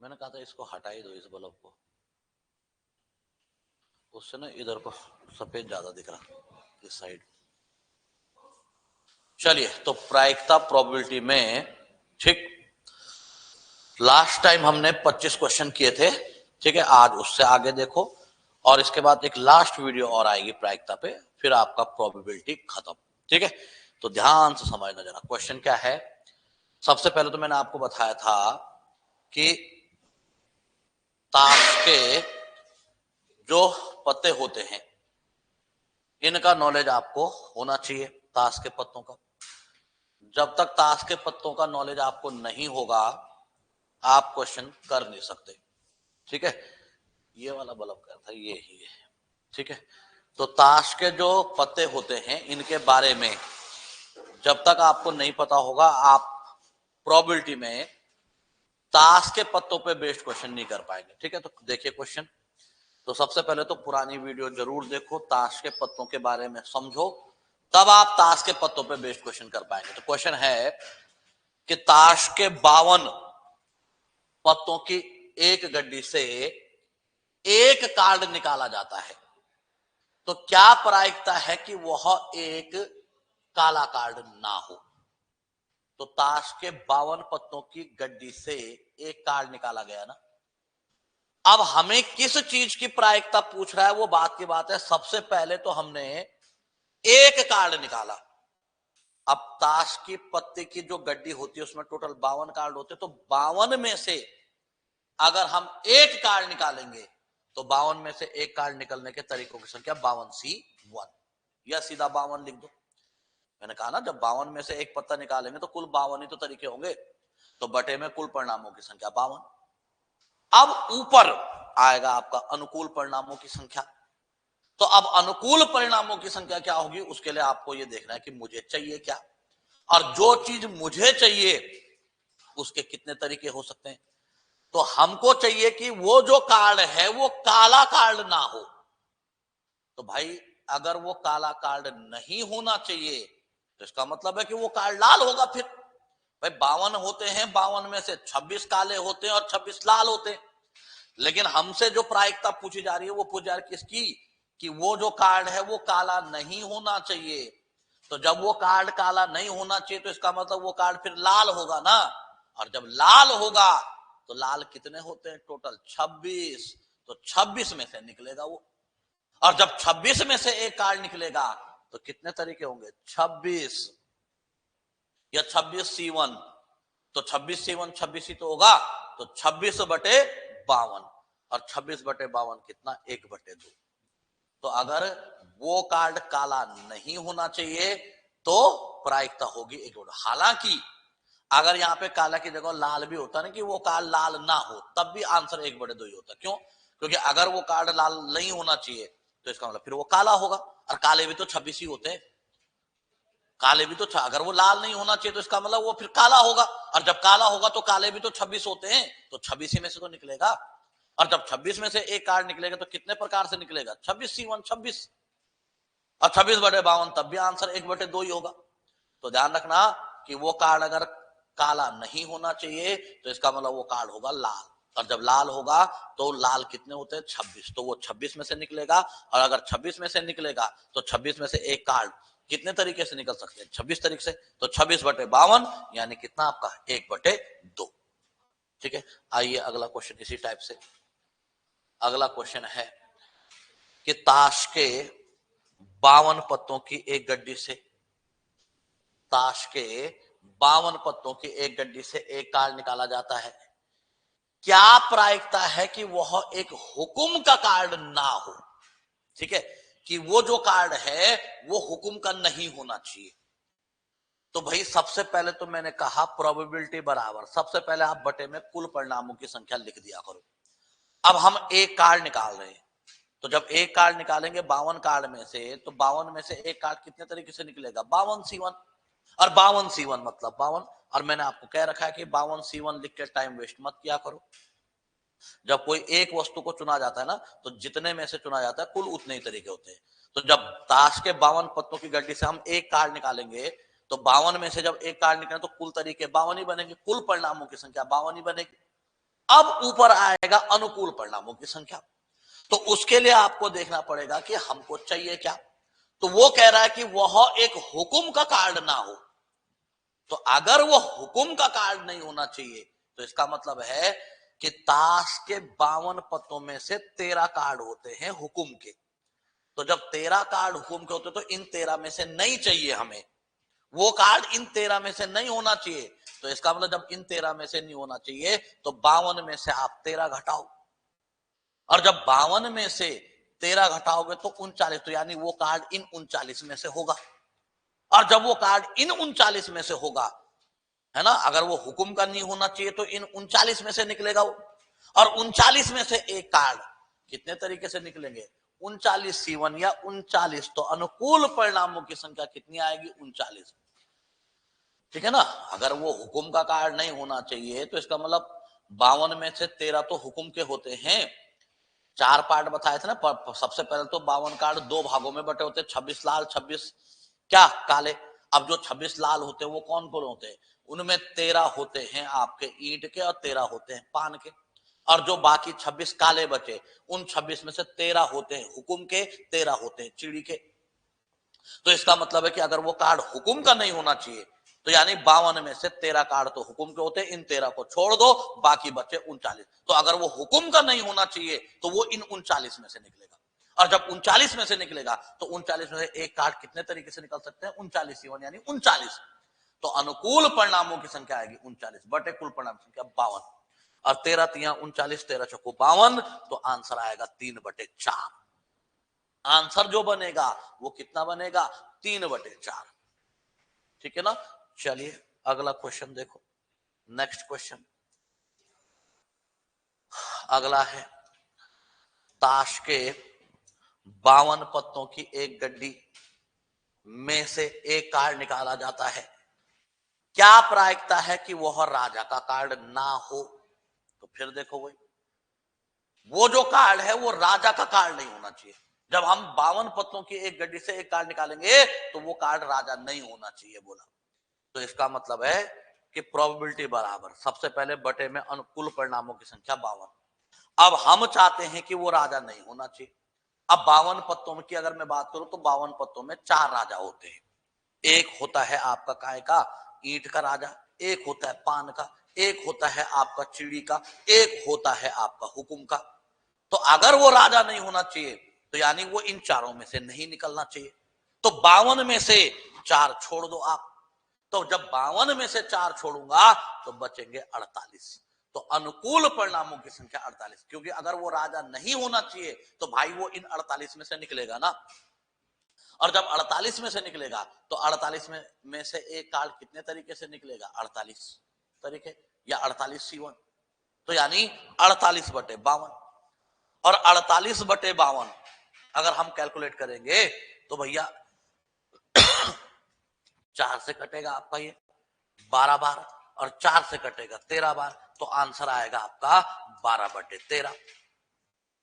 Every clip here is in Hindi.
मैंने कहा था इसको हटा ही दो, इस बल्ब को, उससे ना इधर को सफेद ज्यादा दिख रहा, इस साइड। चलिए, तो प्रायिकता प्रोबेबिलिटी में, ठीक, लास्ट टाइम हमने 25 क्वेश्चन किए थे, ठीक है, आज उससे आगे देखो, और इसके बाद एक लास्ट वीडियो और आएगी प्रायिकता पे, फिर आपका प्रोबेबिलिटी खत्म, ठीक है। तो ध्यान से समझना जरा, क्वेश्चन क्या है। सबसे पहले तो मैंने आपको बताया था कि ताश के जो पत्ते होते हैं इनका नॉलेज आपको होना चाहिए, ताश के पत्तों का। जब तक ताश के पत्तों का नॉलेज आपको नहीं होगा, आप क्वेश्चन कर नहीं सकते, ठीक है। ये वाला बल्ब क्या था, ये ही है, ठीक है। तो ताश के जो पत्ते होते हैं इनके बारे में जब तक आपको नहीं पता होगा, आप प्रोबेबिलिटी में ताश के पत्तों पे बेस्ड क्वेश्चन नहीं कर पाएंगे, ठीक है। तो देखिए क्वेश्चन, तो सबसे पहले तो पुरानी वीडियो जरूर देखो, ताश के पत्तों के बारे में समझो, तब आप ताश के पत्तों पे बेस्ड क्वेश्चन कर पाएंगे। तो क्वेश्चन है कि ताश के 52 पत्तों की एक गड्डी से एक कार्ड निकाला जाता है, तो क्या प्रायिकता है कि वह एक काला कार्ड ना हो। तो ताश के 52 पत्तों की गड्डी से एक कार्ड निकाला गया ना। अब हमें किस चीज की प्रायिकता पूछ रहा है, वो बात की बात है। सबसे पहले तो हमने एक कार्ड निकाला। अब ताश की पत्ते की जो गड्डी होती है उसमें टोटल 52 कार्ड होते हैं, तो 52 में से अगर हम एक कार्ड निकालेंगे तो 52 में से एक कार्ड निकलने के तरीकों की संख्या 52C1, या सीधा 52 लिख दो। मैंने कहा ना, जब 52 में से एक पत्ता निकालेंगे तो कुल 52 ही तो तरीके होंगे, तो बटे में कुल परिणामों की संख्या 52। अब ऊपर आएगा आपका अनुकूल परिणामों की संख्या। तो अब अनुकूल परिणामों की संख्या क्या होगी, उसके लिए आपको यह देखना है कि मुझे चाहिए क्या, और जो चीज मुझे चाहिए उसके कितने तरीके हो सकते हैं। तो हमको चाहिए कि वो जो कार्ड है वो काला कार्ड ना हो। तो भाई अगर वो काला कार्ड नहीं होना चाहिए तो इसका मतलब है कि वो कार्ड लाल होगा। फिर भाई 52 होते हैं, 52 में से 26 काले होते हैं और 26 लाल होते हैं। लेकिन हमसे जो प्रायिकता पूछी जा रही है वो पूछी जा रही है किसकी, कि वो जो कार्ड है वो काला नहीं होना चाहिए। तो जब वो कार्ड काला नहीं होना चाहिए तो इसका मतलब वो कार्ड फिर लाल होगा ना। और जब लाल होगा तो लाल कितने होते हैं, टोटल 26। तो 26 में से निकलेगा वो। और जब 26 में से एक कार्ड निकलेगा तो कितने तरीके होंगे, 26 या 26C1। तो 26C1 26 ही तो होगा। तो 26/52, और 26/52 कितना, 1/2। तो अगर वो कार्ड काला नहीं होना चाहिए तो प्रायिकता होगी 1/2। हालांकि अगर यहाँ पे काला की जगह लाल भी होता ना, कि वो कार्ड लाल ना हो, तब भी आंसर 1/2 ही होता। क्यों? क्योंकि अगर वो कार्ड लाल नहीं होना चाहिए तो इसका मतलब फिर वो काला होगा, और काले भी तो 26 ही होते हैं। काले भी तो, अगर वो लाल नहीं होना चाहिए तो इसका मतलब वो फिर काला होगा, और जब काला होगा तो काले भी तो 26 होते हैं, तो 26 ही में से तो निकलेगा। और जब 26 में से एक कार्ड निकलेगा तो कितने प्रकार से निकलेगा, 26C1 26, और 26/52 तब भी आंसर 1/2 ही होगा। तो ध्यान रखना कि वो कार्ड अगर काला नहीं होना चाहिए तो इसका मतलब वो कार्ड होगा लाल, और जब लाल होगा तो लाल कितने होते हैं, 26, तो वो 26 में से निकलेगा। और अगर 26 में से निकलेगा तो 26 में से एक कार्ड कितने तरीके से निकल सकते हैं, 26 तरीके से। तो 26/52 यानी कितना आपका, 1/2। ठीक है, आइए अगला क्वेश्चन इसी टाइप से। अगला क्वेश्चन है कि ताश के 52 पत्तों की एक गड्डी से, ताश के 52 पत्तों की एक गड्डी से एक कार्ड निकाला जाता है। क्या प्रायिकता है कि वह एक हुक्म का कार्ड ना हो। ठीक है, कि वो जो कार्ड है वो हुक्म का नहीं होना चाहिए। तो भाई सबसे पहले तो मैंने कहा प्रोबेबिलिटी बराबर, सबसे पहले आप बटे में कुल परिणामों की संख्या लिख दिया करो। अब हम एक कार्ड निकाल रहे हैं, तो जब एक कार्ड निकालेंगे 52 कार्ड में से, तो 52 में से एक कार्ड कितने तरीके से निकलेगा, 52C1। और 52C1 मतलब 52। और मैंने आपको कह रखा है कि 52C1 लिख के टाइम वेस्ट मत किया करो। जब कोई एक वस्तु को चुना जाता है ना, तो जितने में से चुना जाता है कुल उतने ही तरीके होते हैं। तो जब ताश के 52 पत्तों की गड्डी से हम एक कार्ड निकालेंगे तो 52 में से जब एक कार्ड निकले तो कुल तरीके 52 ही बनेंगे, कुल परिणामों की संख्या 52 ही बनेगी। अब ऊपर आएगा अनुकूल परिणामों की संख्या। तो उसके लिए आपको देखना पड़ेगा कि हमको चाहिए क्या। तो वो कह रहा है कि वह एक हुकुम का कार्ड ना हो। तो अगर वो हुकुम का कार्ड नहीं होना चाहिए तो इसका मतलब है कि ताश के 52 पत्तों में से 13 कार्ड होते हैं हुकुम के। तो जब 13 कार्ड हुकुम के होते तो इन 13 में से नहीं चाहिए हमें, वो कार्ड इन 13 में से नहीं होना चाहिए। तो इसका मतलब जब इन 13 में से नहीं होना चाहिए तो 52 में से आप 13 घटाओ, और जब 52 में से 13 घटाओगे तो 39, तो यानी वो कार्ड इन 39 में से होगा। और जब वो कार्ड इन 39 में से होगा, है ना, अगर वो हुकुम का नहीं होना चाहिए तो इन 39 में से निकलेगा वो। और 39 में से एक कार्ड कितने तरीके से निकलेंगे, 39C1 या 39। तो अनुकूल परिणामों की संख्या कितनी आएगी, 39। ठीक है ना। अगर वो हुकुम का कार्ड नहीं होना चाहिए तो इसका मतलब 52 में से 13 तो हुकुम के होते हैं। 4 पार्ट बताए थे ना, सबसे पहले तो 52 कार्ड 2 भागों में बटे होते, 26 लाल 26 क्या काले। अब जो 26 लाल होते हैं वो कौन कौन होते हैं, उनमें 13 होते हैं आपके ईंट के और 13 होते हैं पान के। और जो बाकी 26 काले बचे, उन 26 में से 13 होते हैं हुकुम के, 13 होते हैं चिड़ी के। तो इसका मतलब है कि अगर वो कार्ड हुकुम का नहीं होना चाहिए तो यानी 52 में से 13 कार्ड तो हुकुम के होते हैं, इन 13 को छोड़ दो, बाकी बचे 39। तो अगर वो हुकुम का नहीं होना चाहिए तो वो इन 39 में से निकलेगा। और जब 39 में से निकलेगा तो 39 में से एक कार्ड कितने तरीके से निकल सकते हैं, 39 यानी 39। तो अनुकूल परिणामों की संख्या आएगी 39 बटे कुल परिणाम संख्या 52। और 13 तिया 39, 13 चौको 52, तो आंसर आएगा 3/4। आंसर जो बनेगा वो कितना बनेगा, 3/4। ठीक है ना। चलिए अगला क्वेश्चन देखो, नेक्स्ट क्वेश्चन अगला है, ताश के 52 पत्तों की एक गड्डी में से एक कार्ड निकाला जाता है, क्या प्रायिकता है कि वह राजा का कार्ड ना हो। तो फिर देखो भाई, वो जो कार्ड है वो राजा का कार्ड नहीं होना चाहिए। जब हम 52 पत्तों की एक गड्डी से एक कार्ड निकालेंगे तो वो कार्ड राजा नहीं होना चाहिए बोला। तो इसका मतलब है कि प्रोबेबिलिटी बराबर, सबसे पहले बटे में अनुकूल परिणामों की संख्या 52। अब हम चाहते हैं कि वो राजा नहीं होना चाहिए। अब 52 पत्तों में की अगर मैं बात करूं तो 52 पत्तों में 4 राजा होते हैं। एक होता है आपका काय का, ईंट का राजा, एक होता है पान का, एक होता है आपका चिड़ी का, एक होता है आपका हुकुम का। तो अगर वो राजा नहीं होना चाहिए तो यानी वो इन चारों में से नहीं निकलना चाहिए। तो 52 में से 4 छोड़ दो आप। तो जब 52 में से 4 छोड़ूंगा तो बचेंगे 48। तो अनुकूल परिणामों की संख्या 48, क्योंकि अगर वो राजा नहीं होना चाहिए तो भाई वो इन 48 में से निकलेगा ना। और जब 48 में से निकलेगा तो 48 में से एक कार्ड कितने तरीके से निकलेगा, 48 तरीके या 48C1। तो यानी 48/52। और 48/52 अगर हम कैलकुलेट करेंगे तो भैया 4 से कटेगा आपका ये 12 बार, और 4 से कटेगा 13 बार, तो आंसर आएगा आपका 12/13।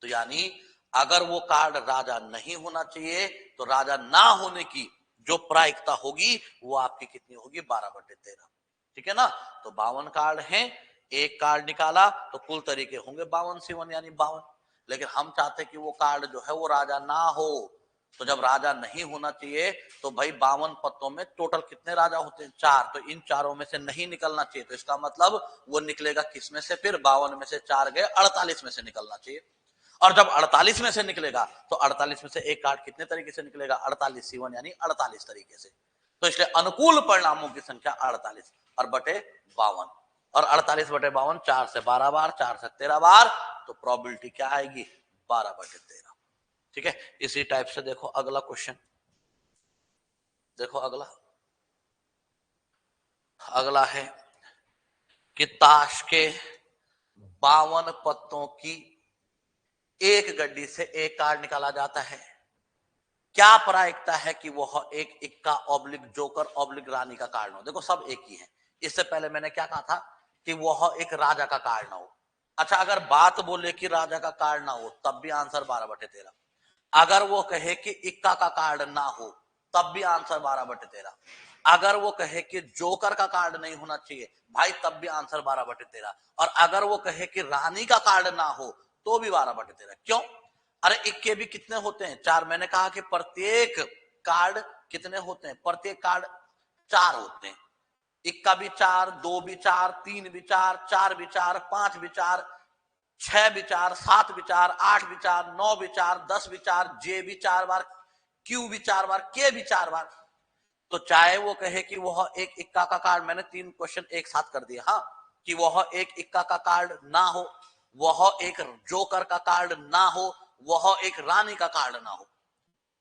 तो यानी अगर वो कार्ड राजा नहीं होना चाहिए तो राजा ना होने की जो प्रायिकता होगी वो आपकी कितनी होगी, 12/13। ठीक है ना। तो 52 कार्ड हैं, एक कार्ड निकाला तो कुल तरीके होंगे 52C1 यानी 52। लेकिन हम चाहते कि वो कार्ड जो है वो राजा ना हो। तो जब राजा नहीं होना चाहिए तो भाई 52 पत्तों में टोटल कितने राजा होते हैं, 4। तो इन चारों में से नहीं निकलना चाहिए। तो इसका मतलब वो निकलेगा किस में से, फिर 52 में से 4 गए 48 में से निकलना चाहिए। और जब 48 में से निकलेगा तो 48 में से एक कार्ड कितने तरीके से निकलेगा, 48C1 यानी 48 तरीके से। तो इसलिए अनुकूल परिणामों की संख्या 48 और बटे 52। और 48/52 4 से 12 बार, 4 से 13 बार, तो प्रोबेबिलिटी क्या आएगी, 12/13। ठीक है। इसी टाइप से देखो अगला क्वेश्चन, देखो अगला अगला है कि ताश के 52 पत्तों की एक गड्डी से एक कार्ड निकाला जाता है, क्या प्रायिकता है कि वह एक इक्का ऑब्लिक जोकर ऑब्लिक रानी का कार्ड हो। देखो सब एक ही है। इससे पहले मैंने क्या कहा था कि वह एक राजा का कार्ड ना हो। अच्छा, अगर बात बोले कि राजा का कार्ड ना हो तब भी आंसर 12/13। अगर वो कहे कि इक्का का कार्ड ना हो तब भी आंसर 12/13। अगर वो कहे कि जोकर का कार्ड नहीं होना चाहिए भाई, तब भी आंसर 12/13। और अगर वो कहे कि रानी का कार्ड ना हो तो भी 12/13। क्यों? अरे इक्के भी कितने होते हैं? 4। मैंने कहा कि प्रत्येक कार्ड कितने होते हैं? प्रत्येक कार्ड 4 होते हैं। इक्का भी 4, 2 भी 4, 3 भी 4, 4 भी 4, 5 भी 4, 6 भी 4, 7 भी 4, 8 भी 4, 9 भी 4, 10 भी 4, जे भी 4 बार, क्यू भी 4 बार, के भी 4 बार। तो चाहे वो कहे कि वह एक इक्का का कार्ड, मैंने 3 क्वेश्चन एक साथ कर दिए, हाँ, कि वह एक इक्का का कार्ड ना हो, वह एक जोकर का कार्ड ना हो, वह एक रानी का कार्ड ना हो।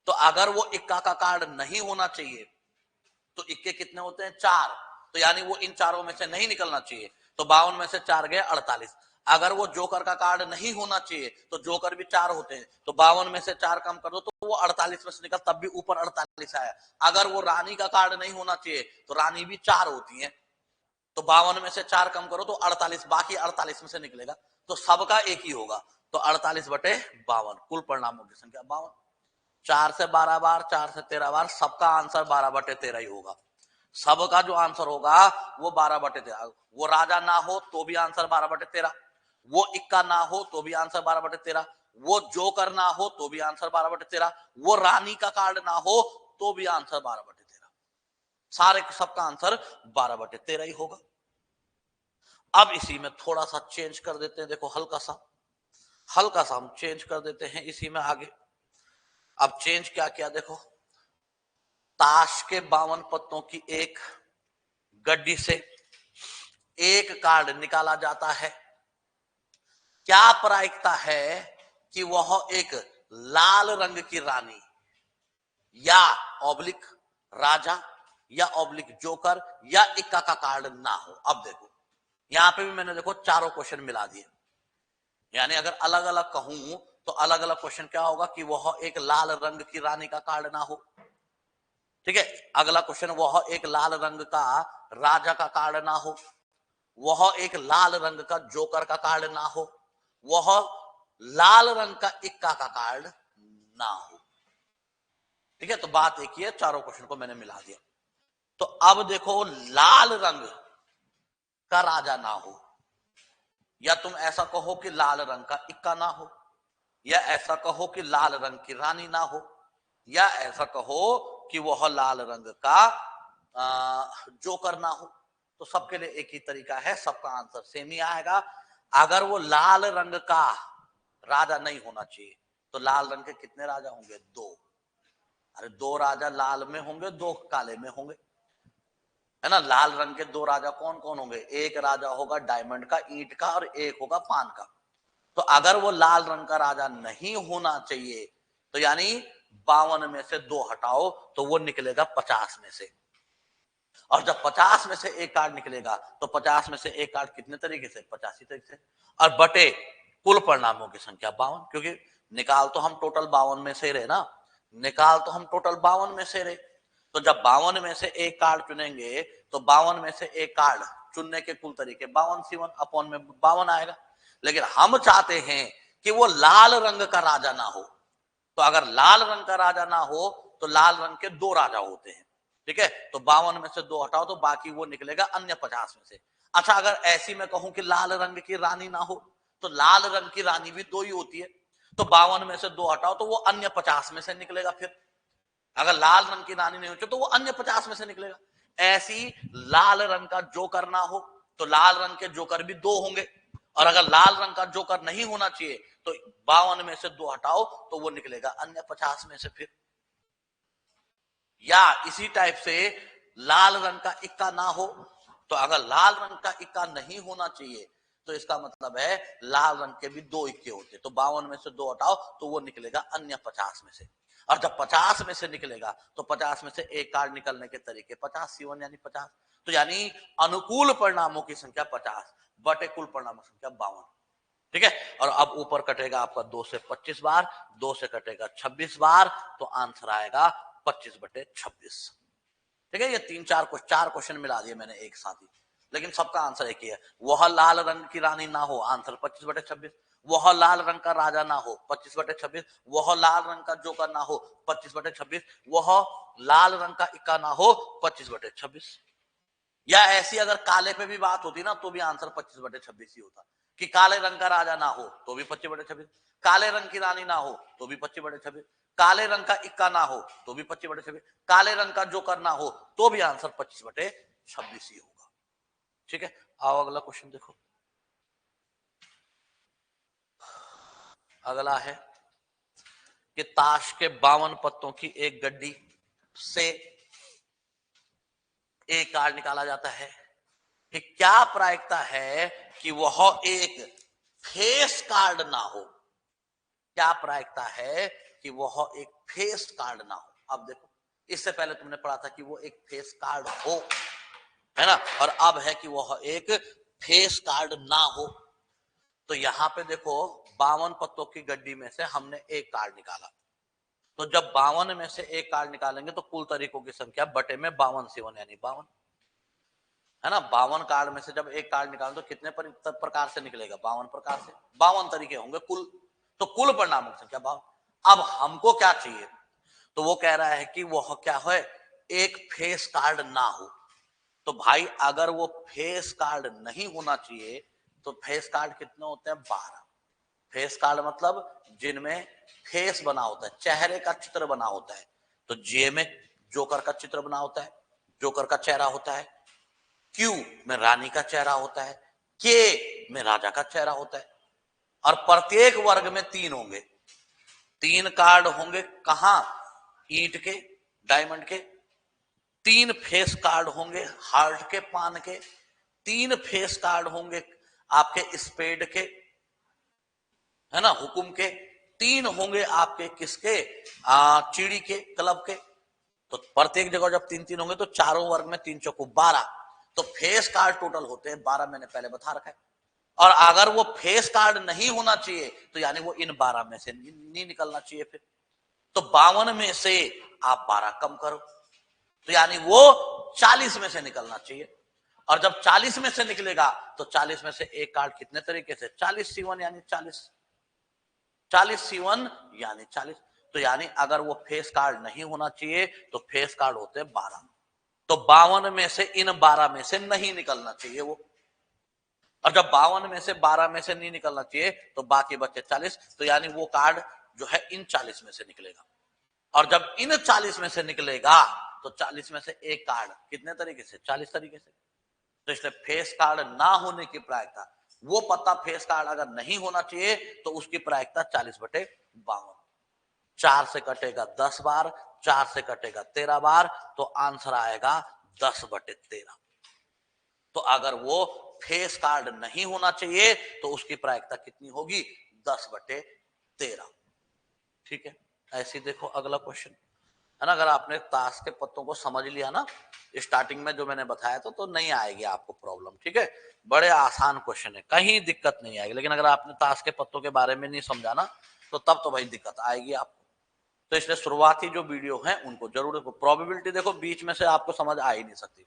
तो अगर वो इक्का का कार्ड नहीं होना चाहिए तो इक्के कितने होते हैं? 4। तो यानी वो इन चारों में से नहीं निकलना चाहिए। तो 52 में से 4 गए 48। अगर वो जोकर का कार्ड नहीं होना चाहिए तो जोकर भी 4 होते हैं, तो 52 में से 4 कम कर दो तो वो 48 में से निकल, तब भी ऊपर 48 आया। अगर वो रानी का कार्ड नहीं होना चाहिए तो रानी भी 4 होती है, तो 52 में से 4 कम करो तो 48, बाकी 48 में से निकलेगा, तो सबका एक ही होगा। तो 48/52 कुल परिणामों की संख्या 52। 4 से 12 बार, 4 से 13 बार, सबका आंसर 12/13 ही होगा। सबका जो आंसर होगा वो 12/13। वो राजा ना हो तो भी आंसर 12/13, वो इक्का ना हो तो भी आंसर 12/13, वो जोकर ना हो तो भी आंसर 12/13, वो रानी का कार्ड ना हो तो भी आंसर 12/13। सारे सबका आंसर 12/13 ही होगा। अब इसी में थोड़ा सा चेंज कर देते हैं, देखो हल्का सा हम चेंज कर देते हैं इसी में आगे। अब चेंज क्या किया देखो, ताश के 52 पत्तों की एक गड्डी से एक कार्ड निकाला जाता है। क्या प्रायिकता है कि वह एक लाल रंग की रानी या ऑब्लिक राजा या ऑब्लिक जोकर या इक्का का कार्ड ना हो? अब देखो यहां पे भी मैंने देखो चारों क्वेश्चन मिला दिए, यानी अगर अलग अलग कहूं तो अलग अलग क्वेश्चन क्या होगा कि वह एक लाल रंग की रानी का कार्ड ना हो। ठीक है, अगला क्वेश्चन, वह एक लाल रंग का राजा का कार्ड ना हो, वह एक लाल रंग का जोकर का कार्ड ना हो, वह लाल रंग का इक्का का कार्ड ना हो। ठीक है, तो बात एक ही है, चारों क्वेश्चन को मैंने मिला दिया। तो अब देखो, लाल रंग का राजा ना हो, या तुम ऐसा कहो कि लाल रंग का इक्का ना हो, या ऐसा कहो कि लाल रंग की रानी ना हो, या ऐसा कहो कि वह लाल रंग का जोकर ना हो। तो सबके लिए एक ही तरीका है, सबका आंसर सेम ही आएगा। अगर वो लाल रंग का राजा नहीं होना चाहिए तो लाल रंग के कितने राजा होंगे? 2। अरे 2 राजा लाल में होंगे, 2 काले में होंगे, है ना। लाल रंग के 2 राजा कौन कौन होंगे? एक राजा होगा डायमंड का, ईंट का, और एक होगा पान का। तो अगर वो लाल रंग का राजा नहीं होना चाहिए तो यानी 52 में से 2 हटाओ तो वो निकलेगा 50 में से। और जब 50 में से एक कार्ड निकलेगा तो 50 में से एक कार्ड कितने तरीके से? 85 तरीके से। और बटे कुल परिणामों की संख्या 52, क्योंकि निकाल तो हम टोटल 52 में से रहे ना, निकाल तो हम टोटल 52 में से रहे। तो जब 52 में से एक कार्ड चुनेंगे तो 52 में से एक कार्ड चुनने के कुल तरीके 52C1 अपॉन में 52 आएगा। लेकिन हम चाहते हैं कि वो लाल रंग का राजा ना हो, तो अगर लाल रंग का राजा ना हो तो लाल रंग के 2 राजा होते हैं। ठीक है, तो 52 में से 2 हटाओ तो बाकी वो निकलेगा अन्य 50 में से। अच्छा, अगर ऐसी मैं कहूं कि लाल रंग की रानी ना हो तो लाल रंग की रानी भी 2 ही होती है, तो 52 में से 2 हटाओ तो वो अन्य 50 में से निकलेगा। फिर अगर लाल रंग की रानी नहीं होती तो वो अन्य 50 में से निकलेगा। ऐसी लाल रंग का जोकर ना हो तो लाल रंग के जोकर भी 2 होंगे, और अगर लाल रंग का जोकर नहीं होना चाहिए तो 52 में से 2 हटाओ तो वो निकलेगा अन्य 50 में से। फिर या इसी टाइप से लाल रंग का इक्का ना हो, तो अगर लाल रंग का इक्का नहीं होना चाहिए तो इसका मतलब है लाल रंग के भी 2 इक्के होते, तो 52 में से 2 हटाओ तो वो निकलेगा अन्य 50 में से। और जब 50 में से निकलेगा तो 50 में से एक कार्ड निकलने के तरीके 50C1 यानी 50। तो यानी अनुकूल परिणामों की संख्या 50 बटे कुल परिणामों की संख्या 52। ठीक है, और अब ऊपर कटेगा आपका 2 से 25 बार, 2 से कटेगा 26 बार, तो आंसर आएगा 25/26। ठीक है, ये 4 क्वेश्चन मिला दिए मैंने एक साथ ही, लेकिन सबका आंसर एक ही है। वह लाल रंग की रानी ना हो, आंसर 25/26। वह लाल रंग का राजा ना हो, 25/26। वह लाल रंग का जोकर ना हो, 25/26। वह लाल रंग का इक्का ना हो 25/26। या ऐसी अगर काले पे भी बात होती ना तो भी आंसर 25/26 ही होता, कि काले रंग का राजा ना हो तो भी 25/26, काले रंग की रानी ना हो तो भी 25/26, काले रंग का इक्का ना हो तो भी 25/26, काले रंग का जोकर ना हो तो भी आंसर 25/26 ही होगा। ठीक है, आओ अगला क्वेश्चन देखो। अगला है कि ताश के 52 पत्तों की एक गड्डी से एक कार्ड निकाला जाता है, कि क्या प्रायिकता है कि वह एक फेस कार्ड ना हो। क्या प्रायिकता है कि वह एक फेस कार्ड ना हो। अब देखो, इससे पहले तुमने पढ़ा था कि वो एक फेस कार्ड हो, है ना, और अब है कि वह एक फेस कार्ड ना हो। तो यहां पे देखो 52 पत्तों की गड्डी में से हमने एक कार्ड निकाला, तो जब 52 में से एक कार्ड निकालेंगे तो कुल तरीकों की संख्या बटे में 52 7 यानी 52, है ना। 52 कार्ड में से जब एक कार्ड निकालें तो कितने प्रकार से निकलेगा, 52 प्रकार से, 52 तरीके होंगे कुल, तो कुल परिणामों की संख्या 52। अब हमको क्या चाहिए, तो वो कह रहा है कि वह क्या है, एक फेस कार्ड ना हो। तो भाई अगर वो फेस कार्ड नहीं होना चाहिए तो फेस कार्ड कितने होते हैं, 12। फेस कार्ड मतलब जिनमें फेस बना होता है, चेहरे का चित्र बना होता है। तो जे में जोकर का चित्र बना होता है, जोकर का चेहरा होता है। क्यू में रानी का चेहरा होता है। के में राजा का चेहरा होता है। और प्रत्येक वर्ग में 3 होंगे। 3 कार्ड होंगे कहां, ईंट के, डायमंड के। 3 फेस कार्ड होंगे हार्ट के, पान के। 3 फेस कार्ड होंगे आपके स्पेड के, है ना, हुकुम के। 3 होंगे आपके किसके, चिड़ी के, क्लब के। तो प्रत्येक जगह जब 3-3 होंगे तो चारों वर्ग में 3 चौको 12। तो फेस कार्ड टोटल होते हैं 12, मैंने पहले बता रखा है। और अगर वो फेस कार्ड नहीं होना चाहिए तो यानी वो इन 12 में से नहीं निकलना चाहिए फिर। तो 52 में से आप 12 कम करो, तो यानी वो 40 में से निकलना चाहिए। और जब 40 में से निकलेगा तो 40 में से एक कार्ड कितने तरीके से, 40 C1 यानी 40, 40 C1 यानी 40। तो यानी अगर वो फेस कार्ड नहीं होना चाहिए तो फेस कार्ड होते हैं 12। तो 52 में से इन 12 में से नहीं निकलना चाहिए वो। और जब 52 में से 12 में से नहीं निकलना चाहिए तो बाकी बचे 40। तो यानी वो कार्ड जो है इन 40 में से निकलेगा। और जब इन 40 में से निकलेगा तो 40 में से एक कार्ड कितने तरीके से, 40 तरीके से। तो इसलिए फेस कार्ड ना होने की प्रायिकता, वो पत्ता फेस कार्ड अगर नहीं होना चाहिए तो उसकी प्रायिकता 40/52। 4 से कटेगा 10 बार, 4 से कटेगा 13 बार, तो आंसर आएगा 10/13। तो अगर वो फेस कार्ड नहीं होना चाहिए तो उसकी प्रायिकता कितनी होगी, 10/13। ठीक है, ऐसे देखो अगला क्वेश्चन, है ना। अगर आपने ताश के पत्तों को समझ लिया ना स्टार्टिंग में जो मैंने बताया तो नहीं आएगी आपको प्रॉब्लम। ठीक है, बड़े आसान क्वेश्चन है, कहीं दिक्कत नहीं आएगी। लेकिन अगर आपने ताश के पत्तों के बारे में नहीं समझा ना तो तब तो भाई दिक्कत आएगी आपको। तो इसलिए शुरुआती जो वीडियो है उनको जरूर देखो। प्रोबेबिलिटी देखो बीच में से आपको समझ आ ही नहीं सकती,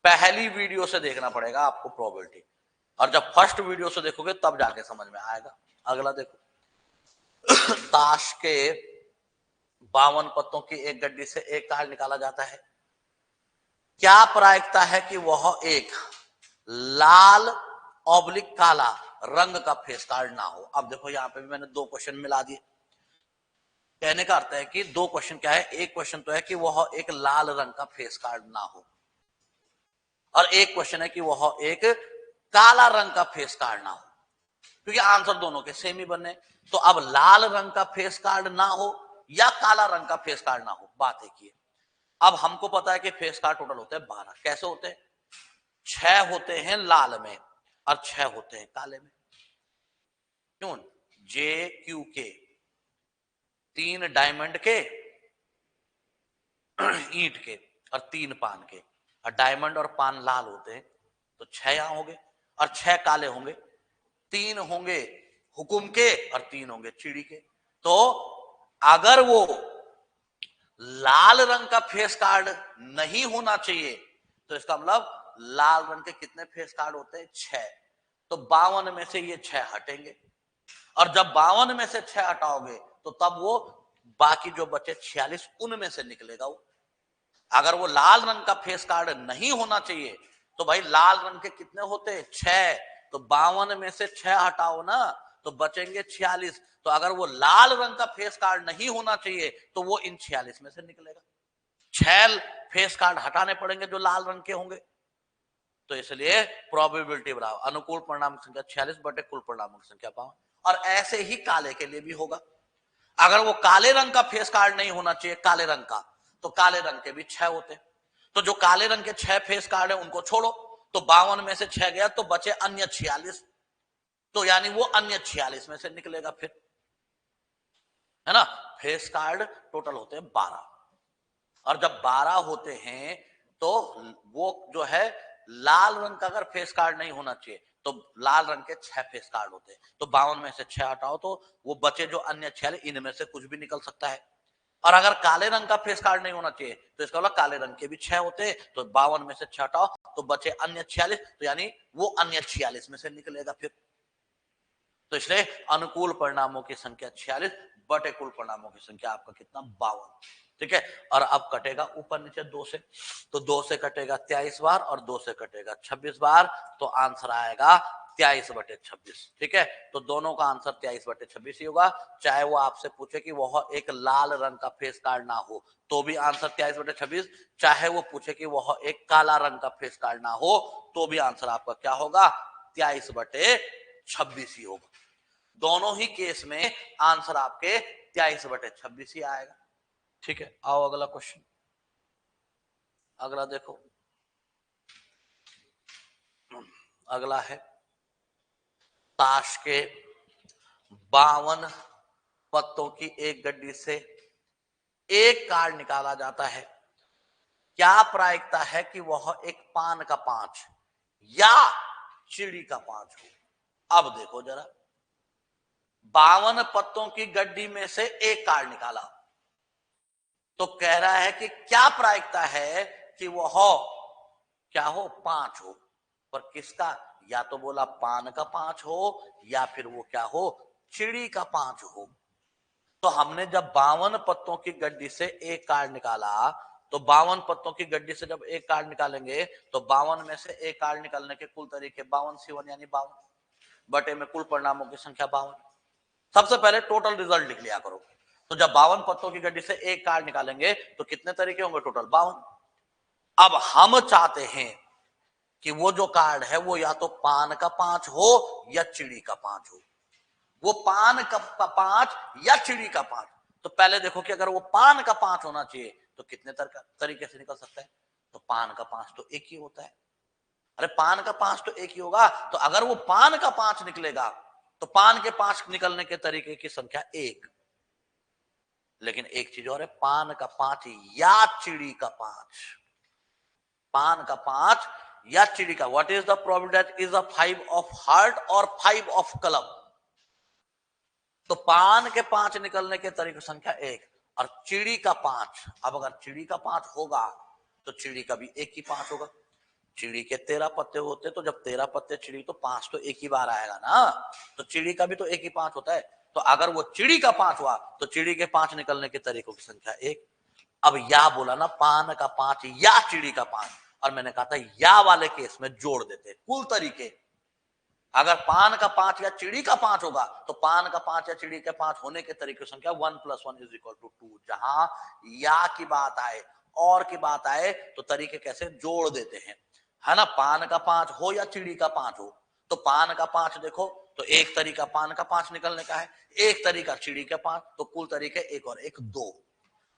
पहली वीडियो से देखना पड़ेगा आपको प्रोबेबिलिटी। और जब फर्स्ट वीडियो से देखोगे तब जाके समझ में आएगा। अगला देखो ताश के 52 पत्तों की एक गड्डी से एक कार्ड निकाला जाता है। क्या प्रायिकता है कि वह एक लाल ऑब्लिक काला रंग का फेस कार्ड ना हो। अब देखो यहां पे भी मैंने 2 क्वेश्चन मिला दिए। कहने का अर्थ है कि 2 क्वेश्चन क्या है, एक क्वेश्चन तो है कि वह एक लाल रंग का फेस कार्ड ना हो, और एक क्वेश्चन है कि वह एक काला रंग का फेस कार्ड ना हो, क्योंकि आंसर दोनों के सेम ही बने। तो अब लाल रंग का फेस कार्ड ना हो या काला रंग का फेस कार्ड ना हो, बात एक ही है। अब हमको पता है कि फेस कार्ड टोटल होते हैं 12। कैसे होते हैं, 6 होते हैं लाल में और 6 होते हैं काले में। क्यों, जे क्यू के 3 डायमंड के, ईंट के और 3 पान के, और डायमंड और पान लाल होते हैं तो 6 यहां होंगे और 6 काले होंगे। 3 होंगे हुकुम के और 3 होंगे चिड़ी के। तो अगर वो लाल रंग का फेस कार्ड नहीं होना चाहिए तो इसका मतलब लाल रंग के कितने फेस कार्ड होते हैं, 6। तो 52 में से ये 6 हटेंगे, और जब 52 में से 6 हटाओगे तो तब वो बाकी जो बचे 46 उनमें से निकलेगा वो। अगर वो लाल रंग का फेस कार्ड नहीं होना चाहिए तो भाई लाल रंग के कितने होते? 6। तो 52 में से 6 हटाओ ना, तो बचेंगे 46। तो अगर वो लाल रंग का फेस कार्ड नहीं होना चाहिए तो वो इन 46 में से निकलेगा। 6 फेस कार्ड हटाने पड़ेंगे जो लाल रंग के होंगे। तो इसलिए प्रोबेबिलिटी बराबर अनुकूल परिणाम की संख्या 46 बटे कुल परिणामों की संख्या 52। और ऐसे ही काले के लिए भी होगा। अगर वो काले रंग का फेस कार्ड नहीं होना चाहिए, काले रंग का, तो काले रंग के भी 6 होते। तो जो काले रंग के 6 फेस कार्ड है उनको छोड़ो, तो 52 में से 6 गया तो बचे अन्य 46। तो यानी वो अन्य 46 में से निकलेगा फिर, है ना। फेस कार्ड टोटल होते हैं 12, और जब 12 होते हैं तो वो जो है लाल रंग का अगर फेस कार्ड नहीं होना चाहिए तो लाल रंग के 6 फेस कार्ड होते हैं। तो 52 में से 6 हटाओ तो वो बचे जो अन्य 6, इनमें से कुछ भी निकल सकता है। और अगर काले रंग का फेस कार्ड नहीं होना चाहिए तो इसका मतलब काले रंग के भी 6 होते हैं। तो 52 में से 6 हटाओ तो बचे अन्य 46, तो यानी वो अन्य 46 में से निकलेगा फिर। तो इसलिए अनुकूल परिणामों की संख्या 46 बटे कुल परिणामों की संख्या आपका कितना? 52। ठीक है। और अब कटेगा ऊपर नीचे 2 से, तो 2 से कटेगा 23 बार और 2 से कटेगा 26 बार, तो आंसर आएगा 23 बटे 26। ठीक है। तो दोनों का आंसर 23 बटे 26 ही होगा। चाहे वो आपसे पूछे कि वह एक लाल रंग का फेस कार्ड ना हो तो भी आंसर 23 बटे 26, चाहे वो पूछे कि वह एक काला रंग का फेस कार्ड ना हो तो भी आंसर आपका क्या होगा? 23 बटे 26 ही होगा। दोनों ही केस में आंसर आपके 23 बटे 26 ही आएगा। ठीक है। आओ अगला क्वेश्चन, अगला देखो। अगला है ताश के 52 पत्तों की एक गड्डी से एक कार्ड निकाला जाता है। क्या प्रायिकता है कि वह एक पान का 5 या चिड़ी का 5 हो? अब देखो जरा, 52 पत्तों की गड्डी में से एक कार्ड निकाला, तो कह रहा है कि क्या प्रायिकता है कि वो हो क्या हो? 5 हो। पर किसका? या तो बोला पान का 5 हो या फिर वो क्या हो? चिड़ी का 5 हो। तो हमने जब 52 पत्तों की गड्डी से एक कार्ड निकाला, तो 52 पत्तों की गड्डी से जब एक कार्ड निकालेंगे तो 52 में से एक कार्ड निकालने के कुल तरीके 52 यानी 52 बटे में कुल परिणामों की संख्या 52। सबसे पहले टोटल रिजल्ट लिख लिया करो। तो जब 52 पत्तों की गड्डी से एक कार्ड निकालेंगे तो कितने तरीके होंगे? टोटल 52। अब हम चाहते हैं कि वो जो कार्ड है वो या तो पान का 5 हो या चिड़ी का 5 हो। वो पान का 5 या चिड़ी का 5। तो पहले देखो कि अगर वो पान का 5 होना चाहिए तो कितने तरीके से निकल सकता है? तो पान का 5 तो एक ही होता है। अरे पान का 5 तो एक ही होगा। तो अगर वो पान का 5 निकलेगा तो पान के 5 निकलने के तरीके की संख्या 1। लेकिन एक चीज और है, पान का 5 या चिड़ी का 5। पान का 5 या चिड़ी का। What is the probability? Is a 5 of heart और 5 ऑफ क्लब। तो पान के 5 निकलने के तरीके संख्या 1 और चिड़ी का 5। अब अगर चिड़ी का 5 होगा तो चिड़ी का भी एक ही 5 होगा। चिड़ी के 13 पत्ते होते, तो जब 13 पत्ते चिड़ी तो 5 तो एक ही बार आएगा ना। तो चिड़ी का भी तो एक ही 5 होता है। तो अगर वो चिड़ी का 5 हुआ तो चिड़ी के 5 निकलने के तरीकों की संख्या 1। अब या बोला ना पान का 5 या चिड़ी का 5, और मैंने कहा था या वाले केस में जोड़ देते कुल तरीके। अगर पान का 5 या चिड़ी का 5 होगा तो पान का 5 या चिड़ी के 5 होने के तरीके संख्या 1 + 1 = 2। जहां या की बात आए और की बात आए तो तरीके कैसे जोड़ देते हैं, है ना। पान का 5 हो या चिड़ी का 5 हो, तो पान का 5 देखो तो एक तरीका पान का 5 निकलने का है, एक तरीका चिड़ी के 5, तो कुल तरीके एक और एक 2।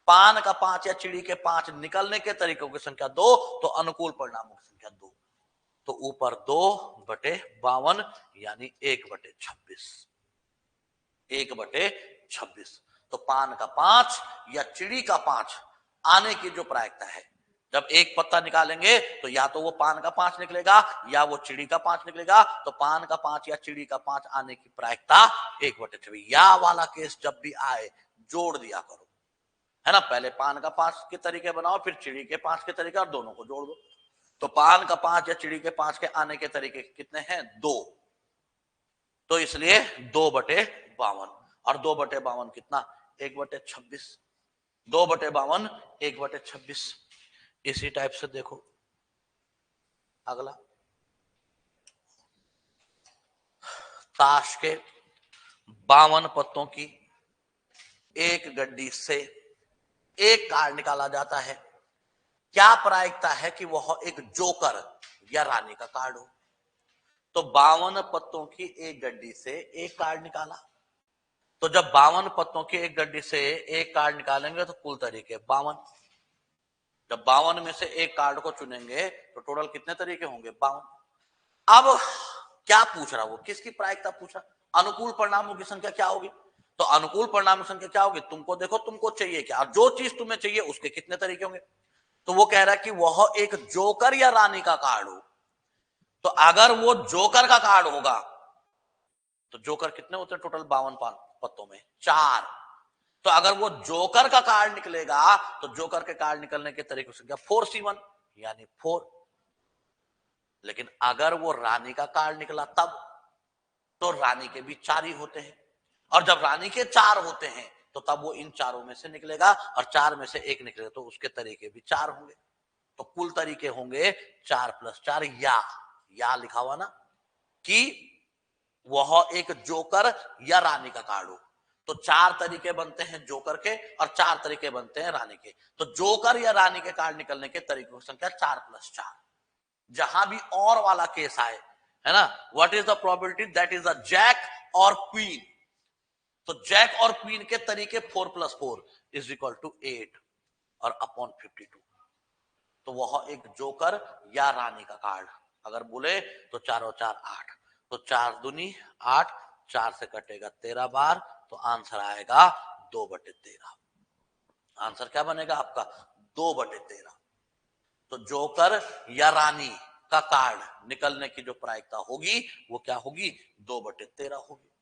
पान का 5 या चिड़ी के 5 निकलने के तरीकों की संख्या 2, तो अनुकूल परिणामों की संख्या 2। तो ऊपर 2 बटे 52 यानी 1 बटे 26। 1 बटे 26। तो पान का 5 या चिड़ी का 5 आने की जो प्रायिकता है, जब एक पत्ता निकालेंगे तो या तो वो पान का 5 निकलेगा या वो चिड़ी का 5 निकलेगा। तो पान का 5 या चिड़ी का 5 आने की प्रायिकता 1 बटे 26। या वाला केस जब भी आए जोड़ दिया करो, है ना। पहले पान का 5 के तरीके बनाओ, फिर चिड़ी के 5 के तरीके, और दोनों को जोड़ दो। तो पान का 5 या चिड़ी के 5 के आने के तरीके कितने हैं? 2। तो इसलिए 2 बटे 52, और 2 बटे 52 कितना? 1 बटे 26। 2 बटे 52 1 बटे 26। इसी टाइप से देखो अगला, ताश के 52 पत्तों की एक गड्डी से एक कार्ड निकाला जाता है, क्या प्रायिकता है कि वह एक जोकर या रानी का कार्ड हो। तो 52 पत्तों की एक गड्डी से एक कार्ड निकाला, तो जब 52 पत्तों की एक गड्डी से एक कार्ड निकालेंगे तो कुल तरीके 52। जब 52 में से एक कार्ड को चुनेंगे तो टोटल कितने तरीके होंगे, 52। अब क्या पूछ रहा, वो किसकी प्रायिकता पूछ रहा, अनुकूल परिणामों की संख्या क्या होगी। तो अनुकूल परिणामों की संख्या क्या होगी, तुमको देखो तुमको चाहिए क्या, और जो चीज तुम्हें चाहिए उसके कितने तरीके होंगे। तो वो कह रहा है कि वह एक जोकर या रानी का कार्ड हो। तो अगर वो जोकर का कार्ड होगा तो जोकर कितने होते हैं टोटल 52 पत्तों में, 4। तो अगर वो जोकर का कार्ड निकलेगा तो जोकर के कार्ड निकलने के तरीके से क्या 4C1 यानी 4। लेकिन अगर वो रानी का कार्ड निकला तब, तो रानी के भी 4 ही होते हैं, और जब रानी के 4 होते हैं तो तब वो इन चारों में से निकलेगा, और 4 में से एक निकलेगा तो उसके तरीके भी 4 होंगे। तो कुल तरीके होंगे 4 + 4 या लिखा हुआ ना कि वह एक जोकर या रानी का कार्ड हो। तो 4 तरीके बनते हैं जोकर के और 4 तरीके बनते हैं रानी के। तो जोकर या रानी के कार्ड निकलने के तरीकों की संख्या 4 + 4। जहां भी और वाला केस आए, है ना, what is the probability, that is the jack और क्वीन। तो जैक और क्वीन के तरीके 4 + 4 = 8 और अपॉन 52। तो वह एक जोकर या रानी का कार्ड अगर बोले तो 4 और 4 8, तो 4 दूनी 8, 4 से कटेगा 13 बार, तो आंसर आएगा 2/13। आंसर क्या बनेगा आपका 2/13। तो जोकर या रानी का कार्ड निकलने की जो प्रायिकता होगी वो क्या होगी, 2/13 होगी।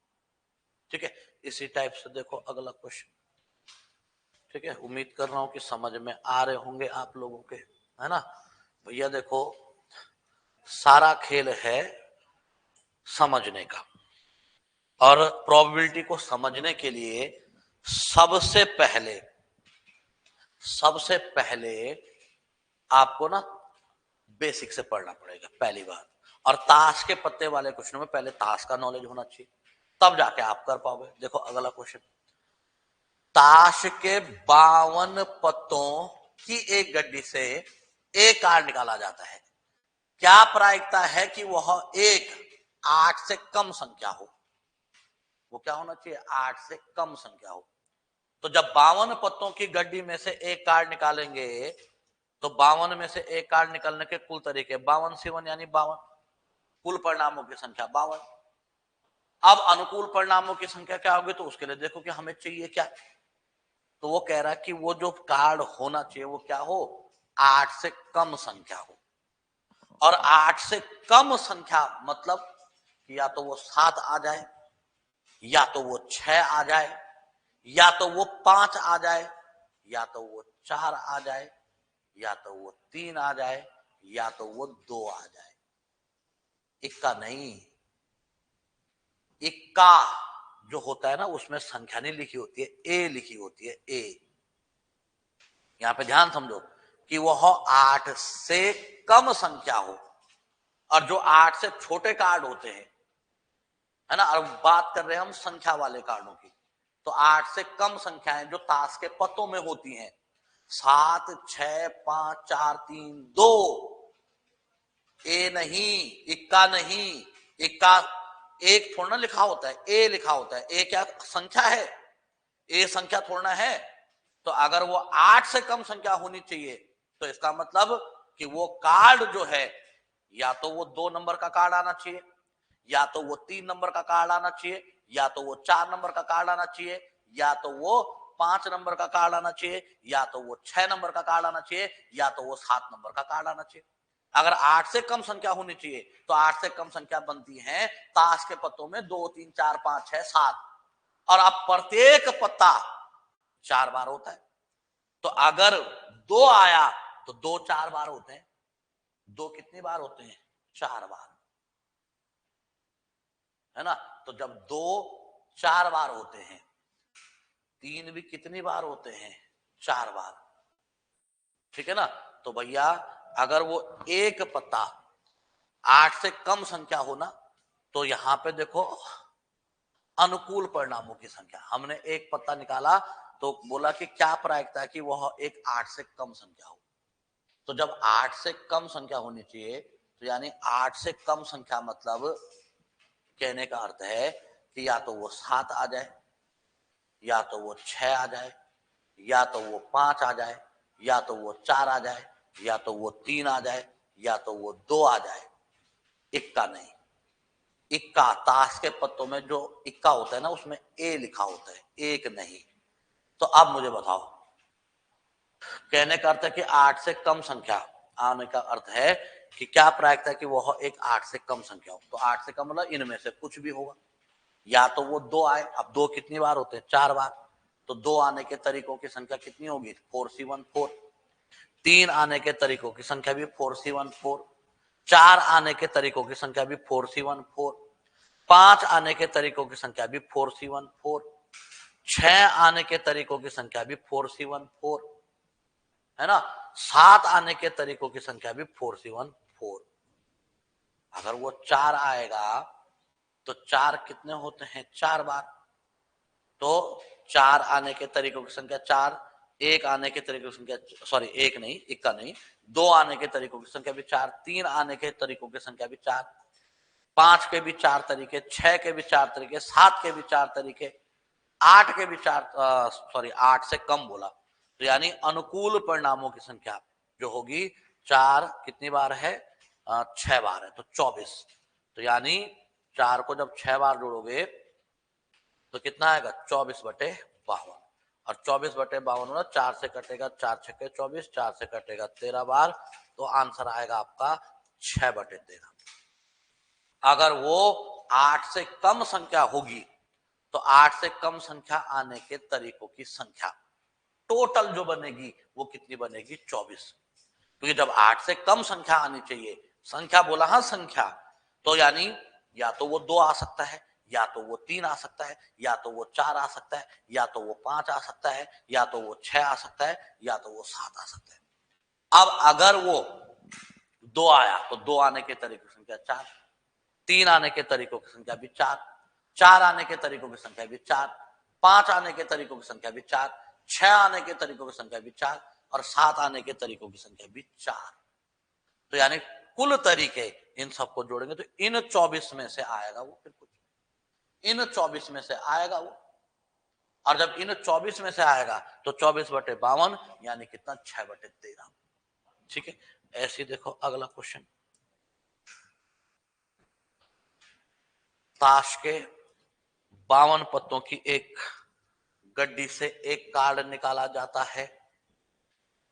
ठीक है, इसी टाइप से देखो अगला क्वेश्चन। ठीक है, उम्मीद कर रहा हूं कि समझ में आ रहे होंगे आप लोगों के, है ना। भैया देखो, सारा खेल है समझने का, और प्रोबेबिलिटी को समझने के लिए सबसे पहले आपको ना बेसिक से पढ़ना पड़ेगा पहली बार। और ताश के पत्ते वाले क्वेश्चन में पहले ताश का नॉलेज होना चाहिए, तब जाके आप कर पाओगे। देखो अगला क्वेश्चन, ताश के 52 पत्तों की एक गड्डी से एक कार्ड निकाला जाता है, क्या प्रायिकता है कि वह एक 8 से कम संख्या हो। वो क्या होना चाहिए, 8 से कम संख्या हो। तो जब 52 पत्तों की गड्डी में से एक कार्ड निकालेंगे तो 52 में से एक कार्ड निकलने के कुल तरीके 52C1 यानी 52, कुल परिणामों की संख्या 52। अब अनुकूल परिणामों की संख्या क्या होगी, तो उसके लिए देखो कि हमें चाहिए क्या। तो वो कह रहा है कि वो जो कार्ड होना चाहिए वो क्या हो, 8 से कम संख्या हो। और 8 से कम संख्या मतलब कि या तो वो 7 आ जाए, या तो वो 6 आ जाए, या तो वो 5 आ जाए, या तो वो 4 आ जाए, या तो वो 3 आ जाए, या तो वो 2 आ जाए। इक्का नहीं, इक्का जो होता है ना उसमें संख्या नहीं लिखी होती है, ए लिखी होती है, ए। यहां पे ध्यान समझो कि वह 8 से कम संख्या हो, और जो 8 से छोटे कार्ड होते हैं, है ना, और बात कर रहे हैं हम संख्या वाले कार्डों की, तो 8 से कम संख्याएं जो ताश के पत्तों में होती हैं, 7 6 5 4 3 2, ए नहीं, इक्का नहीं। इक्का एक थोड़ा लिखा होता है, ए लिखा होता है। ए क्या संख्या है, ए संख्या थोड़ा है। तो अगर वो 8 से कम संख्या होनी चाहिए तो इसका मतलब कि वो कार्ड जो है, या तो वो 2 नंबर का कार्ड आना चाहिए, या तो वो 3 नंबर का कार्ड आना चाहिए, या तो वो 4 नंबर का कार्ड आना चाहिए, या तो वो 5 नंबर का कार्ड आना चाहिए, या तो वो 6 नंबर का कार्ड आना चाहिए, या तो वो 7 नंबर का कार्ड आना चाहिए। अगर 8 से कम संख्या होनी चाहिए तो 8 से कम संख्या बनती है ताश के पत्तों में 2 3 4 5 6 7, और अब प्रत्येक पत्ता 4 बार होता है। तो अगर 2 आया तो 2 4 बार होते हैं। 2 कितनी बार होते हैं, 4 बार, है ना। तो जब 2 4 बार होते हैं, 3 भी कितनी बार होते हैं, 4 बार, ठीक है ना। तो भैया अगर वो एक पत्ता 8 से कम संख्या हो ना, तो यहां पे देखो अनुकूल परिणामों की संख्या, हमने एक पत्ता निकाला तो बोला कि क्या प्रायिकता है कि वह एक 8 से कम संख्या हो। तो जब 8 से कम संख्या होनी चाहिए, तो यानी 8 से कम संख्या मतलब कहने का अर्थ है कि या तो वो 7 आ जाए, या तो वो 6 आ जाए, या तो वो 5 आ जाए, या तो वो 4 आ जाए, या तो वो 3 आ जाए, या तो वो 2 आ जाए। इक्का नहीं, इक्का ताश के पत्तों में जो इक्का होता है ना, उसमें ए लिखा होता है, एक नहीं। तो अब मुझे बताओ, कहने का अर्थ है कि 8 से कम संख्या आने का अर्थ है कि क्या प्रायिकता है कि वह एक 8 से कम संख्या हो। तो 8 से कम मतलब इनमें से कुछ भी होगा, या तो वो 2 आए। अब 2 कितनी बार होते हैं? 4 बार। तो 2 आने के तरीकों की संख्या कितनी होगी? 4C1 4। 3 आने के तरीकों की संख्या भी 4C1 4। 4 आने के तरीकों की संख्या भी 4C1 4। 5 आने के तरीकों की संख्या भी 4C1 4। 6 आने के तरीकों की संख्या भी 4C1 4, है ना। 7 आने के तरीकों की संख्या भी 4C1 4। अगर वो 4 आएगा तो 4 कितने होते हैं? 4 बार। तो 4 आने के तरीकों की संख्या 4, 1 आने के तरीकों की संख्या, सॉरी 1 नहीं, इक्का नहीं, 2 आने के तरीकों की संख्या भी 4, 3 आने के तरीकों की संख्या भी 4, 5 के भी 4 तरीके, 6 के भी 4 तरीके, 7 के भी 4 तरीके, 8 के भी 4, सॉरी 8 से कम बोला। तो यानी अनुकूल परिणामों की संख्या जो होगी 4 कितनी बार है? 6 बार है, तो 24। तो यानी 4 को जब 6 बार जोड़ोगे तो कितना आएगा? 24/52। और 24/52 ना 4 से कटेगा, 4 छक्के 24, 4 से कटेगा 13 बार, तो आंसर आएगा आपका 6/13। अगर वो 8 से कम संख्या होगी तो 8 से कम संख्या आने के तरीकों की संख्या टोटल जो बनेगी वो कितनी बनेगी? 24। क्योंकि जब 8 से कम संख्या आनी चाहिए, संख्या बोला, हाँ संख्या, तो यानी या तो वो 2 आ सकता है, या तो वो 3 आ सकता है, या तो वो 4 आ सकता है, या तो वो 5 आ सकता है, या तो वो 6 आ सकता है, या तो वो 7 आ सकता है। अब अगर वो 2 आया तो 2 आने के तरीकों की संख्या 4, 3 आने के तरीकों की संख्या भी 4, 4 आने के तरीकों की संख्या भी 4, 5 आने के तरीकों की संख्या भी 4, 6 आने के तरीकों की संख्या भी 4, और 7 आने के तरीकों की संख्या भी 4। तो यानी कुल तरीके इन सबको जोड़ेंगे तो इन 24 में से आएगा वो, फिर कुछ इन 24 में से आएगा वो। और जब इन 24 में से आएगा तो 24/52 यानी कितना? 6/13। ठीक है। ऐसे देखो अगला क्वेश्चन, ताश के 52 पत्तों की एक गड्डी से एक कार्ड निकाला जाता है।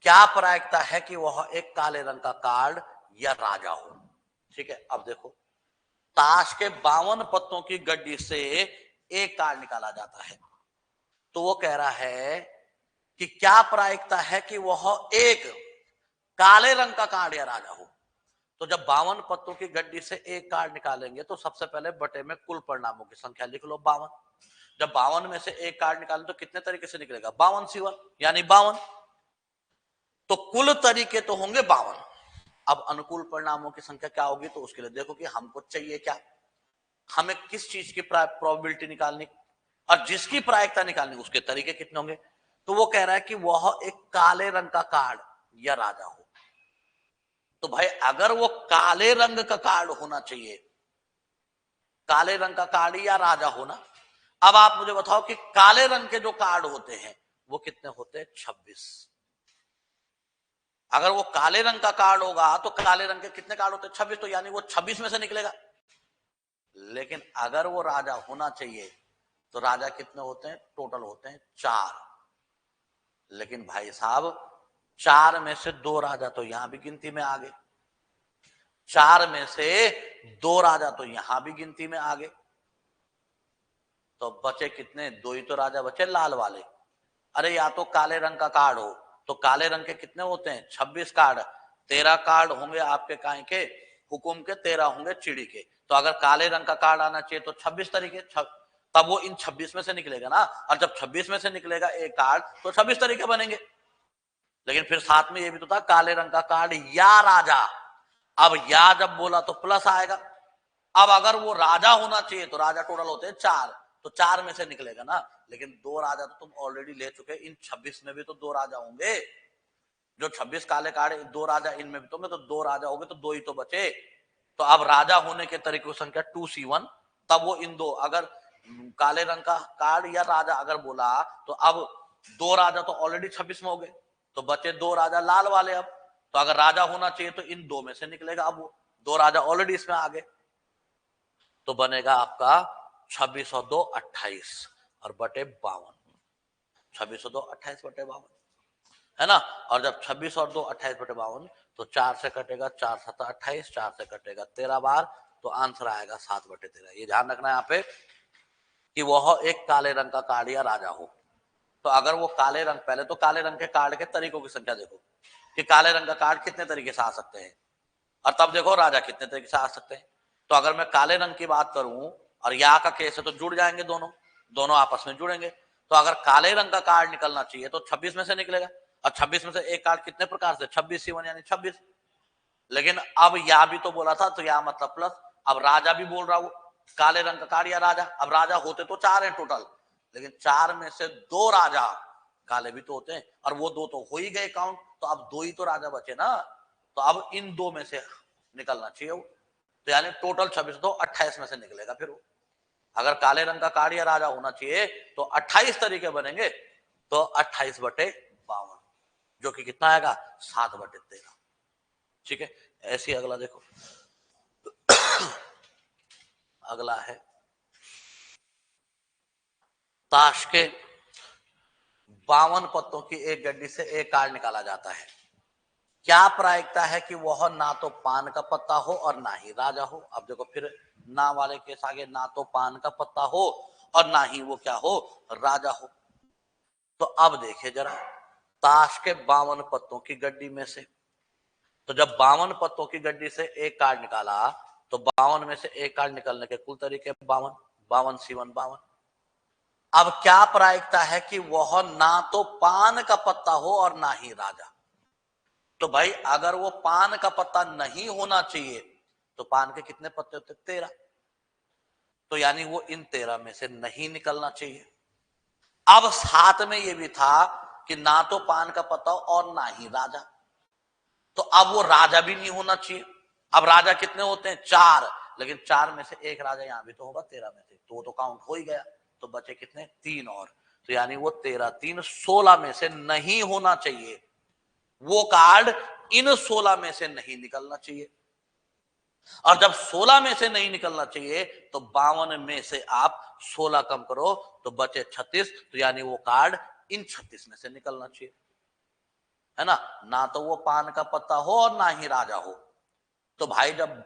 क्या प्रायिकता है कि वह एक काले रंग का कार्ड या राजा हो? ठीक है। अब देखो, ताश के 52 पत्तों की गड्डी से एक कार्ड निकाला जाता है, तो वो कह रहा है कि क्या प्रायिकता है कि वह एक काले रंग का कार्ड या राजा हो। तो जब 52 पत्तों की गड्डी से एक कार्ड निकालेंगे तो सबसे पहले बटे में कुल परिणामों की संख्या लिख लो 52। जब 52 में से एक कार्ड निकालें तो कितने तरीके से निकलेगा? 52C1 यानी 52। तो कुल तरीके तो होंगे 52। अब अनुकूल परिणामों की संख्या क्या होगी? तो उसके लिए देखो कि हमको चाहिए क्या, हमें किस चीज की प्रोबेबिलिटी निकालनी, और जिसकी प्रायिकता निकालनी उसके तरीके कितने होंगे। तो वो कह रहा है कि वह एक काले रंग का कार्ड या राजा हो। तो भाई अगर वो काले रंग का कार्ड होना चाहिए, काले रंग का कार्ड या राजा होना। अब आप मुझे बताओ कि काले रंग के जो कार्ड होते हैं वो कितने होते हैं? 26। अगर वो काले रंग का कार्ड होगा तो काले रंग के कितने कार्ड होते हैं? 26। तो यानी वो 26 में से निकलेगा। लेकिन अगर वो राजा होना चाहिए तो राजा कितने होते हैं? टोटल होते हैं 4। लेकिन भाई साहब 4 में से 2 राजा तो यहां भी गिनती में आ गए, 4 में से 2 राजा तो यहां भी गिनती में आ गए, तो बचे कितने? 2 ही तो राजा बचे लाल वाले। अरे या तो काले रंग का कार्ड हो, तो काले रंग के कितने होते हैं? 26 कार्ड। 13 कार्ड होंगे आपके काय के? हुकुम के। 13 होंगे चिड़ी के। तो अगर काले रंग का कार्ड आना चाहिए तो 26 तरीके, तब वो इन 26 में से निकलेगा ना। और जब 26 में से निकलेगा एक कार्ड तो 26 तरीके बनेंगे। लेकिन फिर साथ में ये भी तो था काले रंग का कार्ड या राजा। अब या जब बोला तो प्लस आएगा। अब अगर वो राजा होना चाहिए तो राजा टोटल होते हैं 4, तो 4 में से निकलेगा ना। लेकिन 2 राजा तो तुम ऑलरेडी ले चुके, इन 26 में भी तो 2 राजा होंगे। जो 26 काले कार्ड 2 राजा इनमें भी तो 2 राजा हो गए, तो 2 ही तो बचे। तो अब राजा होने के तरीकों की संख्या 2C1, तब वो इन 2, अगर काले रंग का कार्ड या राजा अगर बोला तो अब 2 राजा तो ऑलरेडी 26 में हो गए, तो बचे 2 राजा लाल वाले। अब तो अगर राजा होना चाहिए तो इन 2 में से निकलेगा। अब वो 2 राजा ऑलरेडी इसमें आ गए, तो बनेगा आपका 26 और 2 28 और बटे 52। 26 और 2 28 बटे 52 है ना। और जब 26 और 2 28 बटे 52, तो 4 से कटेगा 4 7 28, 4 से कटेगा 13 बार, तो आंसर आएगा 7 बटे 13। ये ध्यान रखना है यहाँ पे कि वह एक काले रंग का कार्ड या राजा हो। तो अगर वो काले रंग, पहले तो काले रंग के कार्ड के तरीकों की संख्या देखो कि काले रंग का कार्ड कितने तरीके से आ सकते हैं, और तब देखो राजा कितने तरीके से आ सकते हैं। तो अगर मैं काले रंग की बात करूं और या का केस है तो जुड़ जाएंगे, दोनों आपस में जुड़ेंगे। तो अगर काले रंग का कार्ड निकलना चाहिए तो 26 में से निकलेगा, और 26 में से एक कार्ड कितने प्रकार से 26C1 यानी 26। लेकिन अब या भी तो बोला था, तो या मतलब प्लस। अब राजा भी बोल रहा हूं, काले रंग का कार्ड या राजा। अब राजा होते तो 4 हैं टोटल, लेकिन 4 में से 2 राजा काले भी तो होते हैं, और वो 2 तो हो ही गए काउंट, तो अब 2 ही तो राजा बचे ना। तो अब इन 2 में से निकलना चाहिए वो, तो यानी टोटल 26 तो 28 में से निकलेगा। फिर वो अगर काले रंग का कार्ड या राजा होना चाहिए तो 28 तरीके बनेंगे, तो 28 बटे 52, जो कि कितना आएगा 7 बटे 13। ठीक है, ऐसे अगला देखो। अगला है ताश के 52 पत्तों की एक गड्डी से एक कार्ड निकाला जाता है। क्या प्रायिकता है कि वह ना तो पान का पत्ता हो और ना ही राजा हो। अब देखो फिर ना वाले केस आगे, ना तो पान का पत्ता हो और ना ही वो क्या हो, राजा हो। तो अब देखे जरा ताश के 52 पत्तों की गड्डी में से, तो जब 52 पत्तों की गड्डी से एक कार्ड निकाला, तो 52 में से एक कार्ड निकलने के कुल तरीके 52, 52C1 52। अब क्या प्रायिकता है कि वह ना तो पान का पत्ता हो और ना ही राजा। तो भाई अगर वो पान का पत्ता नहीं होना चाहिए तो पान के कितने पत्ते होते 13, तो यानी वो इन 13 में से नहीं निकलना चाहिए। अब साथ में ये भी था कि ना तो पान का पत्ता और ना ही राजा, तो अब वो राजा भी नहीं होना चाहिए। अब राजा कितने होते हैं 4, लेकिन 4 में से एक राजा यहां भी तो होगा 13 में से, तो वो तो काउंट हो ही गया, तो बचे कितने 3 और, तो यानी वो 13 3 16 में से नहीं होना चाहिए। वो कार्ड इन 16 में से नहीं निकलना चाहिए, और जब 16 में से नहीं निकलना चाहिए तो 52 में से आप 16 कम करो तो बचे 36, तो यानी वो कार्ड इन 36 में से निकलना चाहिए, है ना। ना तो वो पान का पत्ता हो और ना ही राजा हो। तो भाई जब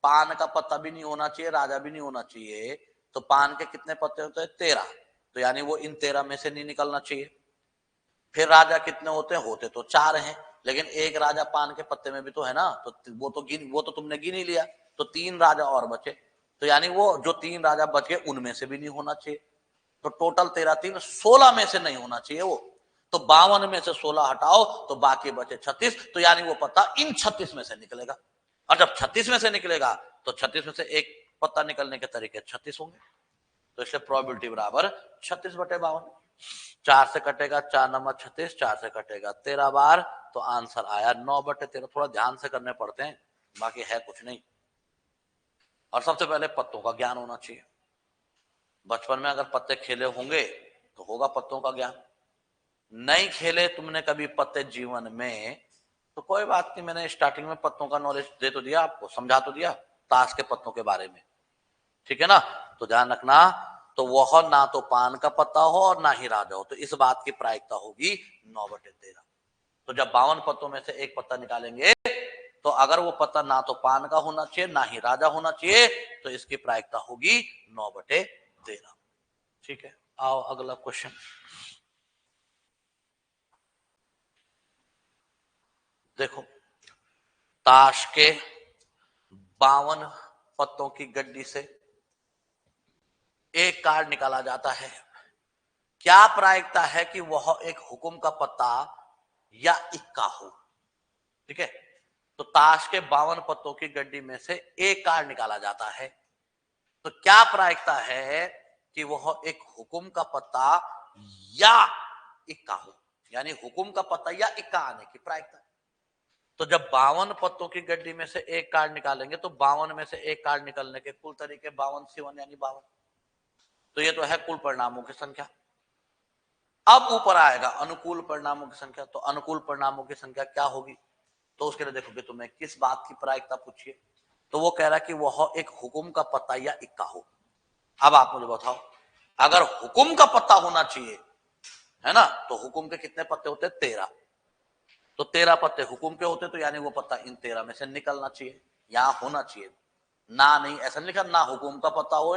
पान का पत्ता भी नहीं होना चाहिए, राजा भी नहीं होना चाहिए, तो पान के कितने पत्ते होते हैं 13, तो यानी वो इन 13 में से नहीं निकलना चाहिए। फिर राजा कितने होते तो 4 हैं, लेकिन एक राजा पान के पत्ते में भी तो है ना, तो वो तो तुमने गिन ही लिया, तो 3 राजा और बचे, तो यानी वो जो 3 राजा बच गए उनमें से भी नहीं होना चाहिए। तो टोटल 13 3 16 में से नहीं होना चाहिए वो, तो 52 में से 16 हटाओ तो बाकी बचे 36, तो यानी वो पत्ता इन 36 में से निकलेगा। और जब 36 में से निकलेगा तो 36 में से एक पत्ता निकलने के तरीके 36 होंगे, तो इससे प्रोबेबिलिटी बराबर 36 बटे 52। 4 से कटेगा 4 नंबर 36, 4 से कटेगा 13 बार, तो आंसर आया 9 बटे 13। थोड़ा ध्यान से करने पड़ते हैं, बाकी है कुछ नहीं। और सबसे पहले पत्तों का ज्ञान होना चाहिए। बचपन में अगर पत्ते खेले होंगे तो होगा पत्तों का ज्ञान। नहीं खेले तुमने कभी पत्ते जीवन में, तो कोई बात नहीं, मैंने स्टार्टिंग में पत्तों का नॉलेज दे तो दिया आपको, समझा तो दिया ताश के पत्तों के बारे में, ठीक है ना। तो ध्यान रखना, तो वह ना तो पान का पत्ता हो और ना ही राजा हो, तो इस बात की प्रायिकता होगी 9 बटे 13। तो जब 52 पत्तों में से एक पत्ता निकालेंगे, तो अगर वो पत्ता ना तो पान का होना चाहिए ना ही राजा होना चाहिए, तो इसकी प्रायिकता होगी 9 बटे 13। ठीक है, आओ अगला क्वेश्चन। देखो ताश के 52 पत्तों की गड्डी से एक कार्ड निकाला जाता है। क्या प्रायिकता है कि वह एक हुक्म का पत्ता या इक्का हो। ठीक है, तो ताश के 52 पत्तों की गड्डी में से एक कार्ड निकाला जाता है, तो क्या प्रायिकता है कि वह एक हुकुम का पत्ता या इक्का हो, यानी हुकुम का पत्ता या इक्का आने की प्रायिकता। तो जब 52 पत्तों की गड्डी में से एक कार्ड निकालेंगे तो 52 में से एक कार्ड निकलने के कुल तरीके 52 C1 यानी 52। तो ये तो है कुल परिणामों की संख्या। अब ऊपर आएगा अनुकूल परिणामों की संख्या। तो अनुकूल परिणामों की संख्या क्या होगी, तो उसके लिए देखोगे तुम्हें किस बात की प्रायिकता पूछिए, तो वो कह रहा है कि वह एक हुकुम का पत्ता या इक्का हो। अब आप मुझे बताओ, अगर हुकुम का पत्ता होना चाहिए है ना, तो हुकुम के कितने पत्ते होते हैं, 13। तो 13 पत्ते हुकुम के होते, तो यानी वो पत्ता इन 13 में से निकलना चाहिए, यहां होना चाहिए। ना नहीं, ऐसा नहीं लिखा, ना हुकुम का पत्ता हो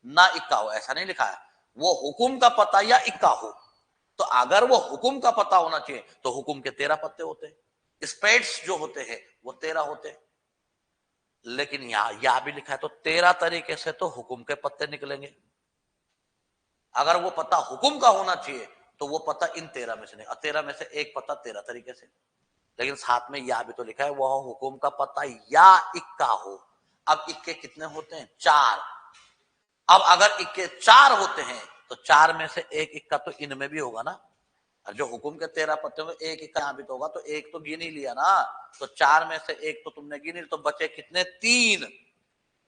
ना इक्का हो, ऐसा नहीं लिखा है। वो हुकुम का पत्ता या इक्का हो। तो अगर वो हुकुम का पत्ता होना चाहिए तो हुकुम के 13 पत्ते होते हैं, स्पेड्स जो होते हैं वो 13 होते हैं। लेकिन यहां भी लिखा है तो 13 तरीके से तो हुकुम के पत्ते निकलेंगे। अगर वो पत्ता हुकुम का होना चाहिए तो वो पत्ता इन 13 में से नहीं, 13 में से एक पत्ता 13 तरीके से। लेकिन साथ में या भी तो लिखा है वह हुकुम का पत्ता या इक्का हो। अब इक्के कितने होते हैं, 4। अब अगर इक्के 4 होते हैं तो 4 में से एक इक्का तो इनमें भी होगा ना। और जो हुकुम के 13 पत्ते में एक इक्का यहां भी तो होगा, तो एक तो गिन ही लिया ना। तो 4 में से एक तो तुमने गिन ही, तो बचे कितने, 3।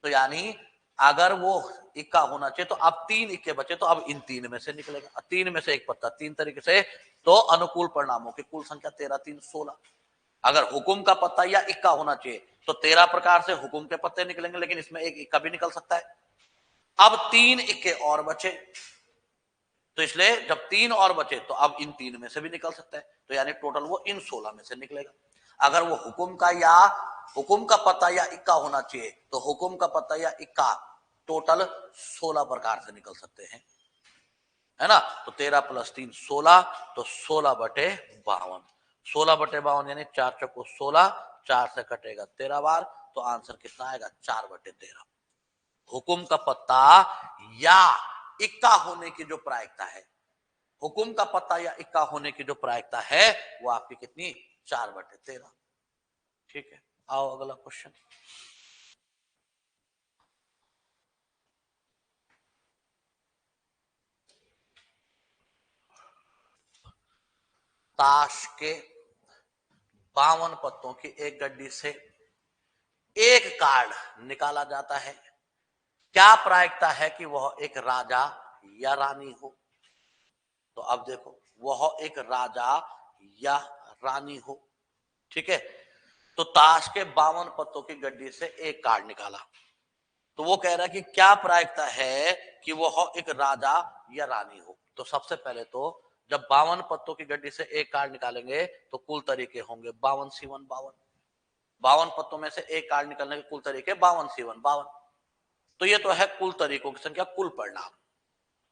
तो यानी अगर वो इक्का होना चाहिए तो अब 3 इक्के बचे, तो अब इन 3 में से निकलेगा, 3 में से एक पत्ता 3 तरीके से। तो अनुकूल परिणामों की कुल संख्या 13 3 16। अगर हुकुम का पत्ता या इक्का होना चाहिए तो 13 प्रकार से हुकुम के पत्ते निकलेंगे, लेकिन इसमें एक इक्का भी निकल सकता है। अब 3 इक्के और बचे, तो इसलिए जब 3 और बचे तो अब इन 3 में से भी निकल सकता है, तो यानी टोटल वो इन 16 में से निकलेगा। अगर वो हुकुम का पत्ता या इक्का होना चाहिए तो हुकुम का पत्ता या इक्का टोटल 16 प्रकार से निकल सकते हैं, है ना। तो 13 + 3 16, तो 16/52। 16/52 यानी 4 चौको 16, 4 से कटेगा 13 बार, तो आंसर कितना आएगा, 4/13। हुकुम का पत्ता या इक्का होने की जो प्रायिकता है, हुकुम का पत्ता या इक्का होने की जो प्रायिकता है वो आपकी कितनी, 4/13। ठीक है, आओ अगला क्वेश्चन। ताश के 52 पत्तों की एक गड्डी से एक कार्ड निकाला जाता है, क्या प्रायिकता है कि वह एक राजा या रानी हो। तो अब देखो, वह एक राजा या रानी हो। ठीक है, तो ताश के 52 पत्तों की गड्डी से एक कार्ड निकाला, तो वो कह रहा है कि क्या प्रायिकता है कि वह एक राजा या रानी हो। तो सबसे पहले तो जब 52 पत्तों की गड्डी से एक कार्ड निकालेंगे तो कुल तरीके होंगे 52 C1 52। 52 पत्तों में से एक कार्ड निकलने के कुल तरीके 52 C1 52। तो ये तो है कुल तरीकों की संख्या, कुल परिणाम।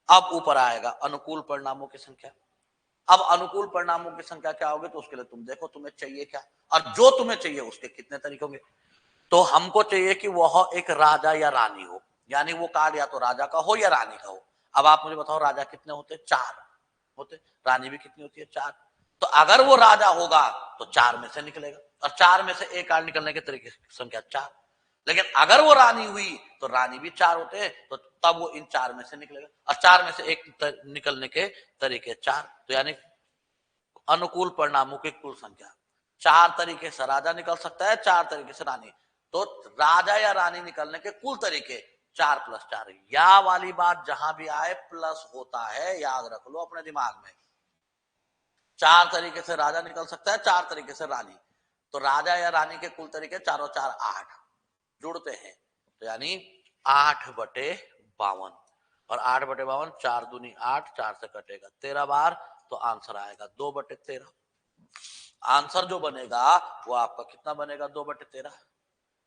अब ऊपर आएगा अनुकूल परिणामों की संख्या। अब अनुकूल परिणामों की संख्या क्या होगी, तो उसके लिए तुम देखो तुम्हें चाहिए क्या, और जो तुम्हें चाहिए उसके कितने तरीके होंगे। तो हमको चाहिए कि वह एक राजा या रानी हो, यानी वो कार्ड या तो राजा का हो या रानी का हो। अब आप मुझे बताओ, राजा कितने होते, 4 होते, रानी भी कितनी होती है, 4। तो अगर वो राजा होगा तो 4 में से निकलेगा, और 4 में से एक कार्ड निकलने के तरीके संख्या 4। लेकिन अगर वो रानी हुई तो रानी भी 4 होते हैं, तो तब वो इन 4 में से निकलेगा, और 4 में से एक निकलने के तरीके 4। तो यानी अनुकूल परिणामों की कुल संख्या 4 तरीके से राजा निकल सकता है, 4 तरीके से रानी। तो राजा या रानी निकलने के कुल तरीके 4 + 4। या वाली बात जहां भी आए प्लस होता है, याद रख लो अपने दिमाग में। 4 तरीके से राजा निकल सकता है, 4 तरीके से रानी। तो राजा या रानी के कुल तरीके 4 और 4 8 जुड़ते हैं, तो यानी 8/52। और 8/52, 4 दूनी 8, 4 से कटेगा 13 बार, तो आंसर आएगा 2/13। आंसर जो बनेगा वो आपका कितना बनेगा, 2/13।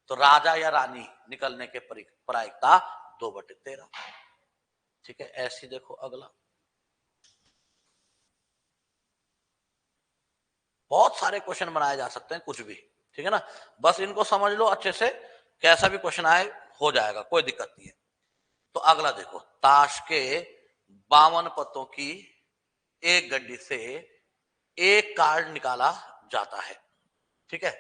तो राजा या रानी निकलने के प्रायिकता 2/13। ठीक है, ऐसी देखो अगला। बहुत सारे क्वेश्चन बनाए जा सकते हैं, कुछ भी, ठीक है ना। बस इनको समझ लो अच्छे से, कैसा भी क्वेश्चन आए हो जाएगा, कोई दिक्कत नहीं है। तो अगला देखो, ताश के 52 पत्तों की एक गड्डी से एक कार्ड निकाला जाता है, ठीक है।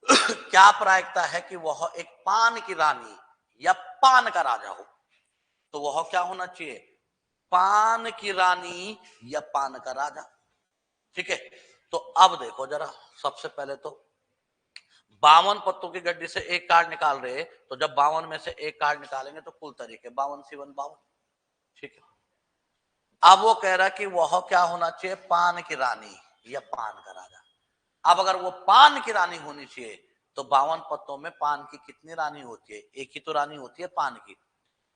क्या प्रायिकता है कि वह एक पान की रानी या पान का राजा हो, तो वह क्या होना चाहिए, पान की रानी या पान का राजा, ठीक है। तो अब देखो जरा, सबसे पहले तो 52 पत्तों की गड्डी से एक कार्ड निकाल रहे, तो जब 52 में से एक कार्ड निकालेंगे तो कुल तरीके 52 7 52, ठीक है। अब वो कह रहा कि वह क्या होना चाहिए, पान की रानी या पान का राजा। अब अगर वो पान की रानी होनी चाहिए तो 52 पत्तों में पान की कितनी रानी होती है, एक ही तो रानी होती है पान की।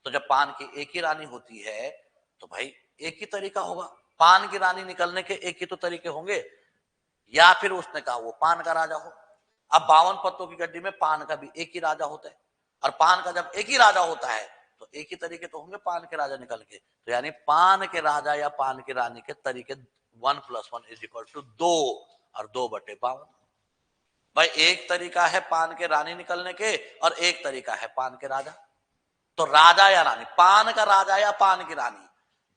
तो जब पान की एक ही रानी होती है तो भाई एक ही तरीका होगा, पान की रानी निकलने के एक ही तो तरीके होंगे, या फिर उसने कहा वो पान का राजा हो। अब 52 पत्तों की गड्डी में पान का भी एक ही राजा होता है, और पान का जब एक ही राजा होता है तो एक ही तरीके तो होंगे पान के राजा निकल के, तो यानी पान के राजा या पान की रानी के तरीके 1 + 1 = 2, और 2/52। भाई एक तरीका है पान के रानी निकलने के और एक तरीका है पान के राजा, तो राजा या रानी, पान का राजा या पान की रानी,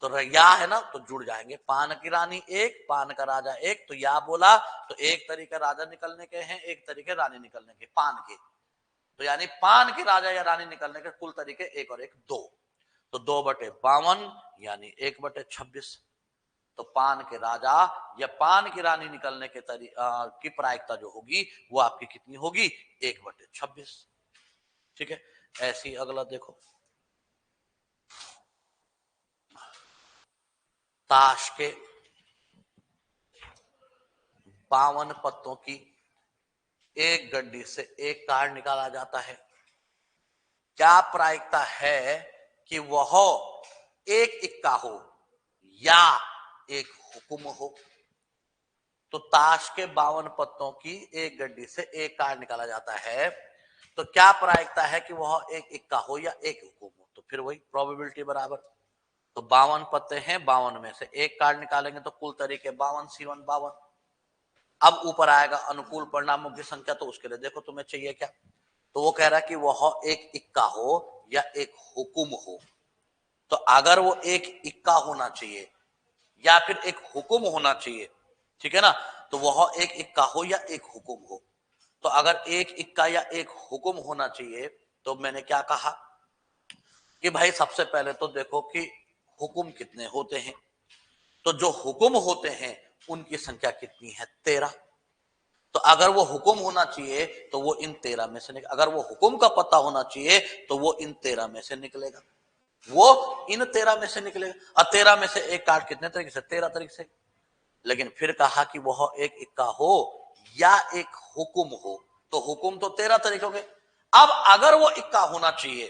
तो या है ना, तो जुड़ जाएंगे, पान की रानी एक, पान का राजा एक, तो या बोला तो एक तरीके राजा निकलने के हैं, एक तरीके रानी निकलने के पान के, तो यानी पान के राजा या रानी निकलने के कुल तरीके एक और एक 2, तो 2/52 यानी 1/26। तो पान के राजा या पान की रानी निकलने के की प्रायिकता जो होगी वो आपकी कितनी होगी, 1/26, ठीक है। ऐसे ही अगला देखो, ताश के 52 पत्तों की एक गड्डी से एक कार्ड निकाला जाता है। क्या प्रायिकता है कि वह एक इक्का हो या एक हुकुम हो, तो ताश के 52 पत्तों की एक गड्डी से एक कार्ड निकाला जाता है, तो क्या प्रायिकता है कि वह एक इक्का हो या एक हुकुम हो, तो फिर वही प्रोबेबिलिटी बराबर, तो 52 पत्ते हैं, 52 में से एक कार्ड निकालेंगे तो कुल तरीके 52 7 52। अब ऊपर आएगा अनुकूल परिणामों की संख्या, तो उसके लिए देखो तुम्हें चाहिए क्या, तो वो कह रहा है कि वह एक इक्का हो या एक हुकुम हो, तो अगर वो एक इक्का होना चाहिए या फिर एक हुकुम होना चाहिए, ठीक है ना, तो वह एक इक्का हो या एक हुकुम हो, तो अगर एक इक्का या एक हुकुम होना चाहिए तो मैंने क्या कहा कि भाई सबसे पहले तो देखो कि हुकुम कितने होते हैं, तो जो हुकुम होते हैं उनकी संख्या कितनी है, 13। तो अगर वो हुकुम होना चाहिए तो वो इन 13 में से अगर वो हुकुम का पता होना चाहिए तो वो इन 13 में से निकलेगा, वो इन 13 में से निकलेगा, और 13 में से एक कार्ड कितने तरीके से, 13 तरीके से। लेकिन फिर कहा कि वह एक इक्का हो या एक हुकुम हो, तो हुकुम तो 13 तरीके होंगे। अब अगर वो इक्का होना चाहिए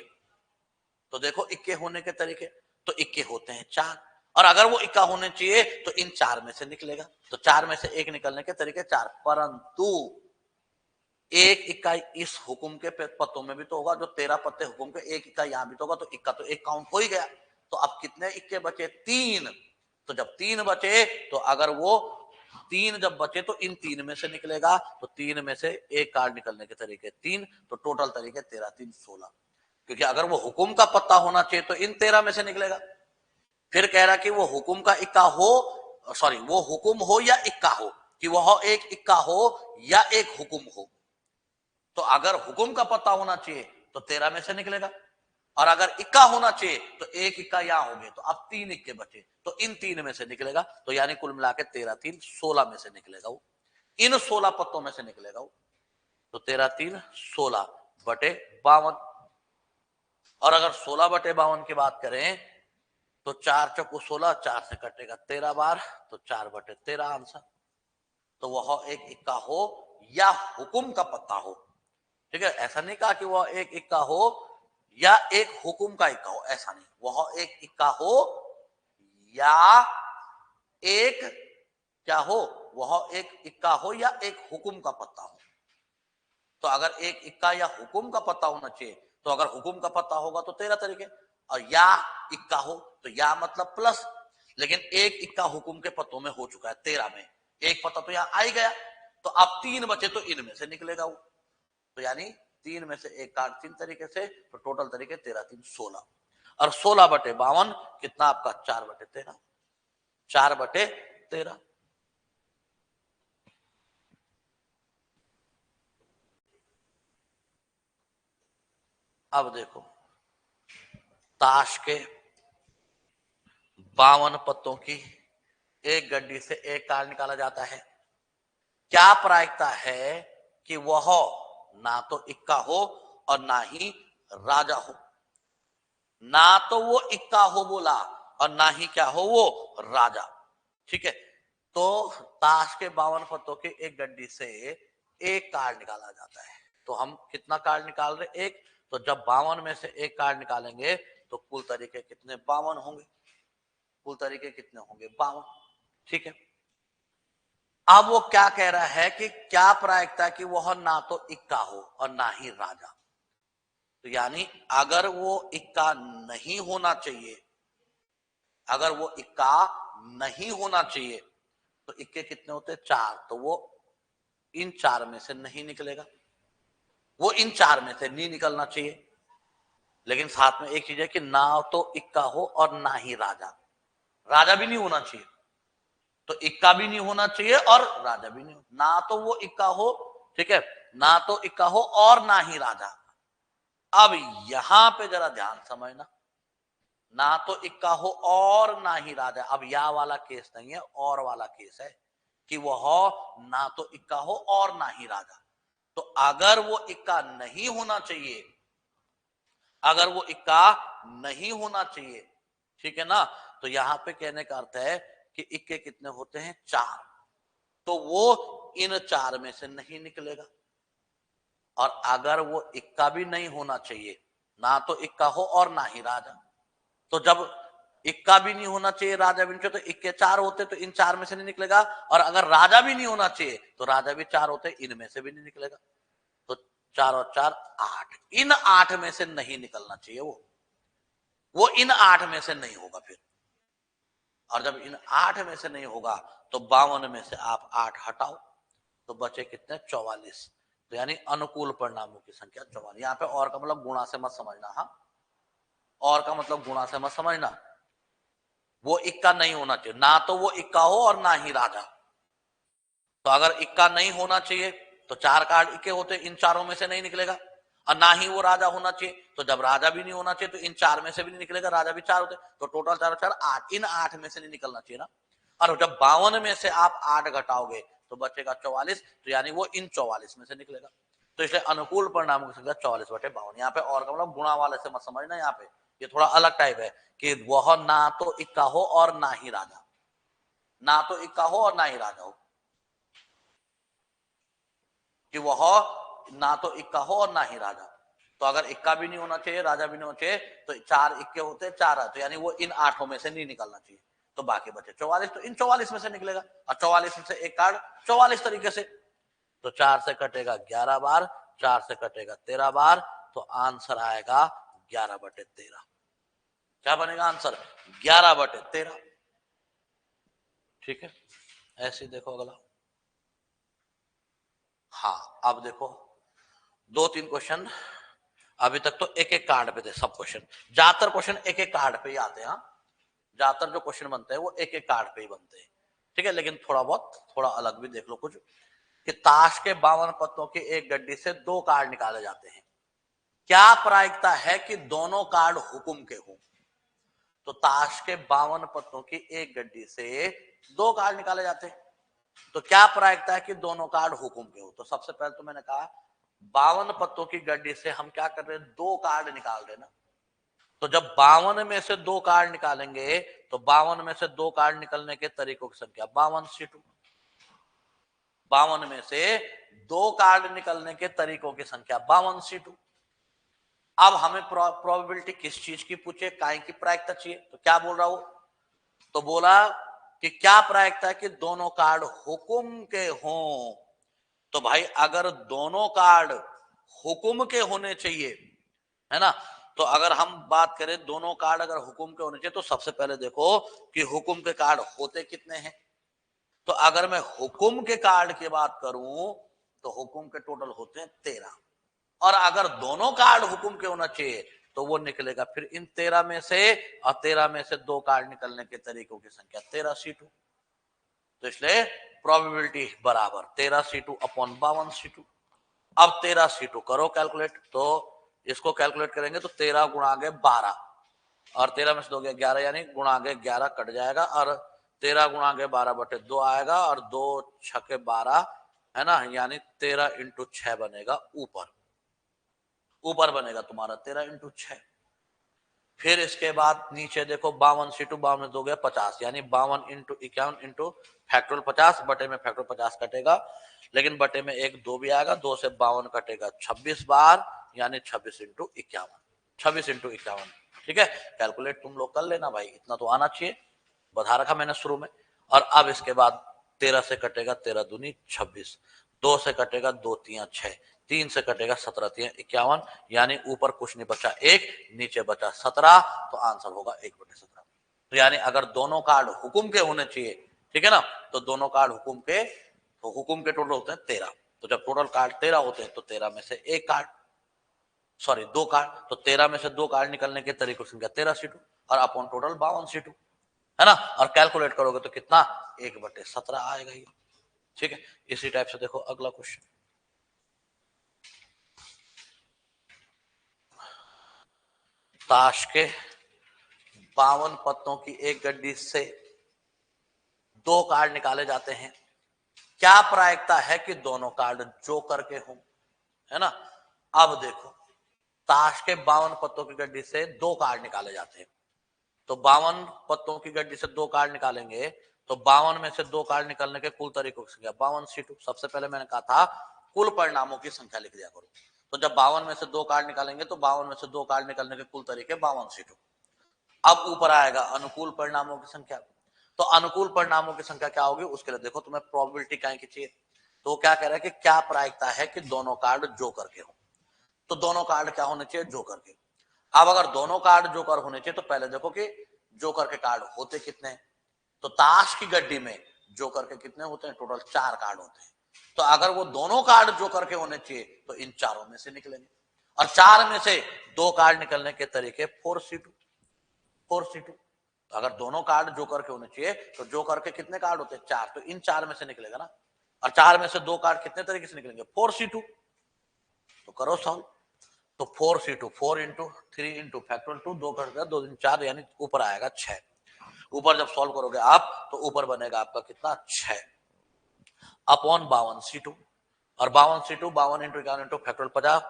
तो देखो इक्के होने के तरीके, तो इक्के होते हैं 4, और अगर वो इक्का होने चाहिए तो इन 4 में से निकलेगा, तो 4 में से एक निकलने के तरीके 4, परंतु एक इक्का इस हुकुम के पत्तों में भी तो होगा, जो 13 पत्ते हुकुम के, एक इक्का यहां भी तो होगा, तो इक्का तो एक काउंट हो ही गया, तो अब कितने इक्के बचे, 3। तो जब 3 बचे तो अगर वो 3 जब बचे तो इन 3 में से निकलेगा, तो 3 में से एक कार्ड निकलने के तरीके 3, तो टोटल तरीके 13 3 16, क्योंकि अगर वो हुकुम का पत्ता होना चाहिए तो इन 13 में से निकलेगा। फिर कह रहा कि वो हुकुम का इक्का हो, सॉरी वो हुकुम हो या इक्का हो, कि वह एक इक्का हो या एक हुकुम हो, तो अगर हुकुम का पत्ता होना चाहिए तो 13 में से निकलेगा, और अगर इक्का होना चाहिए तो एक इक्का यहां हो गए, तो अब 3 इक्के बचे, तो इन 3 में से निकलेगा, तो यानी कुल मिला के 13 3 16 में से निकलेगा वो, इन 16 पत्तों में से निकलेगा वो, तो 13 3 16/52। और अगर 16/52 की बात करें तो 4 चौको 16, 4 से कटेगा 13 बार, तो 4/13 आंसर, तो वह एक इक्का हो या हुकुम का पत्ता हो, ठीक है। ऐसा नहीं कहा कि वह एक इक्का हो या एक हुकुम का इक्का हो, ऐसा नहीं, वह एक इक्का हो या एक क्या हो, वह एक इक्का हो या एक हुकुम का पत्ता हो, तो अगर एक इक्का या हुकुम का पत्ता होना चाहिए, तो अगर हुकुम का पत्ता होगा तो 13 तरीके, और या इक्का हो तो या मतलब प्लस, लेकिन एक इक्का हुकुम के पत्तों में हो चुका है 13 में, एक पत्ता तो यहां आ ही गया, तो अब 3 बचे तो इनमें से निकलेगा वो, तो यानी 3 में से एक कार्ड 3 तरीके से, तो टोटल तरीके 13 3 16, और 16/52 कितना आपका, 4/13, 4/13। अब देखो, ताश के 52 पत्तों की एक गड्डी से एक कार्ड निकाला जाता है। क्या प्रायिकता है कि वह ना तो इक्का हो और ना ही राजा हो? ना तो वो इक्का हो बोला और ना ही क्या हो वो राजा। ठीक है, तो ताश के 52 पत्तों के एक गड्डी से एक कार्ड निकाला जाता है। तो हम कितना कार्ड निकाल रहे? एक। तो जब 52 में से एक कार्ड निकालेंगे तो कुल तरीके कितने? 52 होंगे। कुल तरीके कितने होंगे? 52। ठीक है, अब वो क्या कह रहा है कि क्या प्रायिकता कि वह ना तो इक्का हो और ना ही राजा। तो यानी अगर वो इक्का नहीं होना चाहिए, अगर वो इक्का नहीं होना चाहिए तो इक्के कितने होते? 4। तो वो इन 4 में से नहीं निकलेगा, वो इन 4 में से नहीं निकलना चाहिए। लेकिन साथ में एक चीज है कि ना तो इक्का हो और ना ही राजा, राजा भी नहीं होना चाहिए। तो इक्का भी नहीं होना चाहिए और राजा भी नहीं, ना तो वो इक्का हो, ठीक है, ना तो इक्का हो और ना ही राजा। अब यहां पे जरा ध्यान समझना, ना तो इक्का हो और ना ही राजा। अब या वाला केस नहीं है, और वाला केस है कि वह ना तो इक्का हो और ना ही राजा। तो अगर वो इक्का नहीं होना चाहिए, अगर वो इक्का नहीं होना चाहिए, ठीक है ना, तो यहां पे कहने का अर्थ है कि इक्के कितने होते हैं? 4। तो वो इन 4 में से नहीं निकलेगा। और अगर वो इक्का भी नहीं होना चाहिए, ना तो इक्का हो और ना ही राजा, तो जब इक्का भी नहीं होना चाहिए, राजा भी नहीं चाहिए, तो इक्के 4 होते तो इन 4 में से नहीं निकलेगा। और अगर राजा भी नहीं होना चाहिए तो राजा भी 4 होते, इनमें से भी नहीं निकलेगा। तो 4 और 4 8, इन 8 में से नहीं निकलना चाहिए वो इन 8 में से नहीं होगा फिर। और जब इन 8 में से नहीं होगा तो 52 में से आप 8 हटाओ तो बचे कितने? 44। तो यानी अनुकूल परिणामों की संख्या 44। यहाँ पे और का मतलब गुणा से मत समझना। हाँ, और का मतलब गुणा से मत समझना। वो इक्का नहीं होना चाहिए, ना तो वो इक्का हो और ना ही राजा। तो अगर इक्का नहीं होना चाहिए तो 4 कार्ड इक्के होते, इन चारों में से नहीं निकलेगा। और ना ही वो राजा होना चाहिए, तो जब राजा भी नहीं होना चाहिए तो इन 4 में से भी नहीं निकलेगा, राजा भी 4 होते, तो टोटल 4 4 8, इन 8 में से नहीं निकलना चाहिए ना। और जब 52 में से आप 8 घटाओगे तो बचेगा 44, तो यानी वो इन 44 में से निकलेगा। तो इसलिए अनुकूल परिणामों की संख्या 44/52। यहाँ पे और का मतलब गुणा वाले से मत समझना, यहाँ पे ये थोड़ा अलग टाइप है कि वह ना तो इक्का हो और ना ही राजा, ना तो इक्का हो और ना ही राजा हो, कि वह ना तो इक्का हो और ना ही राजा। तो अगर इक्का भी नहीं होना चाहिए, राजा भी नहीं होना चाहिए, तो 4 इक्के होते 4, तो यानी वो इन 8 में से नहीं निकलना चाहिए। तो बाकी बचे 44, तो इन 44 में से निकलेगा। और 44 में से एक कार्ड 44 तरीके से, तो 4 से कटेगा 11 बार, 4 से कटेगा 13 बार, तो आंसर आएगा 11/13। क्या बनेगा आंसर? 11/13। ठीक है, ऐसे देखो अगला। हाँ, अब देखो 2-3 क्वेश्चन। अभी तक तो एक एक कार्ड पे थे सब क्वेश्चन, ज्यादातर क्वेश्चन एक एक कार्ड पे ही आते हैं। हाँ, ज्यादातर जो क्वेश्चन बनते हैं वो एक एक कार्ड पे ही बनते हैं। ठीक है, लेकिन थोड़ा बहुत थोड़ा अलग भी देख लो कुछ, कि ताश के 52 पत्तों की एक गड्डी से 2 कार्ड निकाले जाते हैं। क्या प्रायिकता है कि दोनों कार्ड हुकुम के हों? तो ताश के 52 पत्तों की एक गड्डी से 2 कार्ड निकाले जाते हैं, तो क्या प्रायिकता है कि दोनों कार्ड हुकुम के हो? तो सबसे पहले तो मैंने कहा 52 पत्तों की गड्डी से हम क्या कर रहे हैं? 2 कार्ड निकाल रहे ना। तो जब 52 में से 2 कार्ड निकालेंगे तो 52 में से 2 कार्ड निकलने के तरीकों की संख्या 52C2। 52 में से 2 कार्ड निकलने के तरीकों की संख्या 52C2। अब हमें प्रोबेबिलिटी किस चीज की पूछे? काय की प्रायिकता चाहिए। तो क्या बोल रहा हूं? तो बोला कि क्या प्रायिकता है कि दोनों कार्ड हुकुम के हों। तो भाई अगर दोनों कार्ड हुकुम के होने चाहिए, है ना, तो अगर हम बात करें दोनों कार्ड अगर हुकुम के होने चाहिए तो सबसे पहले देखो कि हुकुम के कार्ड होते कितने हैं। तो अगर मैं हुकुम के कार्ड की बात करूं तो हुकुम के टोटल होते हैं 13। और अगर दोनों कार्ड हुकुम के होना चाहिए तो वो निकलेगा फिर इन 13 में से, और 13 में से 2 कार्ड निकलने के तरीकों की संख्या 13C2। तो इसलिए प्रोबेबिलिटी बराबर 13C2/52C2। अब 13C2 करो कैलकुलेट, तो इसको कैलकुलेट करेंगे तो 13 गुणा गए 12 और 13 में से 2 गया 11 यानी गुणा गए 11 कट जाएगा और 13 गुणा गए 12/2 आएगा और 2 छके 12 है ना, यानी 13 इंटू 6 बनेगा ऊपर बनेगा तुम्हारा 13 इंटू 6। फिर इसके बाद नीचे देखो 52 C2 52 2 गया 50 यानी 52 इंटू 51 इंटू फैक्टोरियल 50 बटे में फैक्टोरियल 50 कटेगा, लेकिन बटे में एक 2 भी आएगा, 2 से 52 कटेगा 26 बार यानी 26 इंटू 51 26 इंटू 51। ठीक है, कैलकुलेट तुम लोग कर लेना भाई, इतना तो आना चाहिए, बता रखा मैंने शुरू में। और अब इसके बाद 13 से कटेगा 13 दूनी 26, 2 से कटेगा 2 3 6, 3 से कटेगा 17 3 51 यानी ऊपर कुछ नहीं बचा 1, नीचे बचा 17, तो आंसर होगा 1/17। तो यानी अगर दोनों कार्ड हुकुम के होने चाहिए, ठीक है ना, तो दोनों कार्ड हुकुम के, तो हुकुम के टोटल होते हैं 13, तो जब टोटल कार्ड 13 होते हैं तो 13 में से एक कार्ड, सॉरी 2 कार्ड, तो 13 में से 2 कार्ड निकलने के तरीके से 13 C2 और अपॉन टोटल 52 C2 है ना, और कैलकुलेट करोगे तो कितना 1/17 आएगा ये। ठीक है, इसी टाइप से देखो अगला क्वेश्चन, ताश के 52 पत्तों की एक गड्डी से 2 कार्ड निकाले जाते हैं, क्या प्रायिकता है कि दोनों कार्ड जोकर के हों, है ना। अब देखो ताश के 52 पत्तों की गड्डी से 2 कार्ड निकाले जाते हैं, तो 52 पत्तों की गड्डी से 2 कार्ड निकालेंगे तो 52 में से 2 कार्ड निकलने के कुल तरीकों की संख्या 52 C2। सबसे पहले मैंने कहा था कुल परिणामों की संख्या लिख दिया करो, तो जब 52 में से 2 कार्ड निकालेंगे तो 52 में से 2 कार्ड निकलने के कुल तरीके 52 C2। अब ऊपर आएगा अनुकूल परिणामों की संख्या, तो अनुकूल परिणामों की संख्या क्या होगी, उसके लिए देखो तुम्हें प्रोबेबिलिटी क्या चाहिए, तो क्या कह रहा है कि क्या प्रायिकता है कि दोनों कार्ड जोकर के हो, तो दोनों कार्ड क्या होने चाहिए, जोकर के। अब अगर दोनों कार्ड जोकर होने चाहिए तो पहले देखो कि जोकर के कार्ड होते कितने हैं, तो ताश की गड्डी में जोकर के कितने होते हैं, टोटल 4 कार्ड होते हैं, तो अगर वो दोनों कार्ड जोकर के होने चाहिए तो इन चारों में से निकलेंगे, और 4 में से 2 कार्ड निकलने के तरीके 4C2। तो अगर दोनों कार्ड जोकर के होने चाहिए तो जोकर के कितने कार्ड होते हैं, 4, तो इन 4 में से निकलेगा ना, और 4 में से 2 कार्ड कितने तरीके से निकलेंगे, 4C2। तो करो सॉल्व, तो 4C2 4 इंटू 3 इंटू फैक्टोरियल 2, 2 कर दिया 2 दिन 4 यानी ऊपर आएगा 6, ऊपर जब सॉल्व करोगे आप तो ऊपर बनेगा आपका कितना 6 अपॉन 52C2, और 52C2 52 इंटू 51 इंटू फैक्टोरियल 50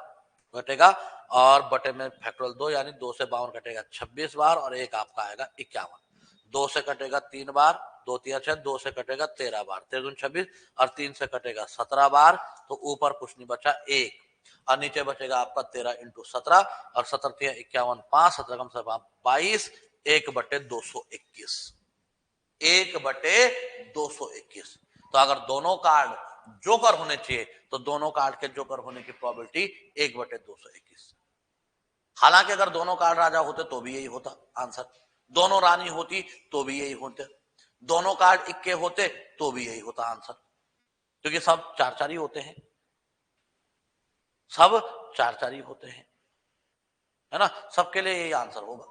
घटेगा, और बटे में फैक्टोरियल 2 यानी 2 से 52 कटेगा 26 बार और एक आपका आएगा 51, 2 से कटेगा 3 बार, 2 3 6, 2 से कटेगा 13 बार, 13 दूनी 26 और 3 से कटेगा 17 बार, तो ऊपर कुछ नहीं बचा 1 और नीचे बचेगा आपका 13 इंटू 17 और 17 3 51 5 17 कम से 22 1/221 1/221। तो अगर दोनों कार्ड जोकर होने चाहिए तो दोनों कार्ड के जोकर होने की प्रोबेबिलिटी 1/221। हालांकि अगर दोनों कार्ड राजा होते तो भी यही होता आंसर, दोनों रानी होती तो भी यही होते, दोनों कार्ड इक्के होते तो भी यही होता आंसर, क्योंकि सब 4-4 ही होते हैं, सब 4-4 ही होते हैं, है ना, सबके लिए यही आंसर होगा।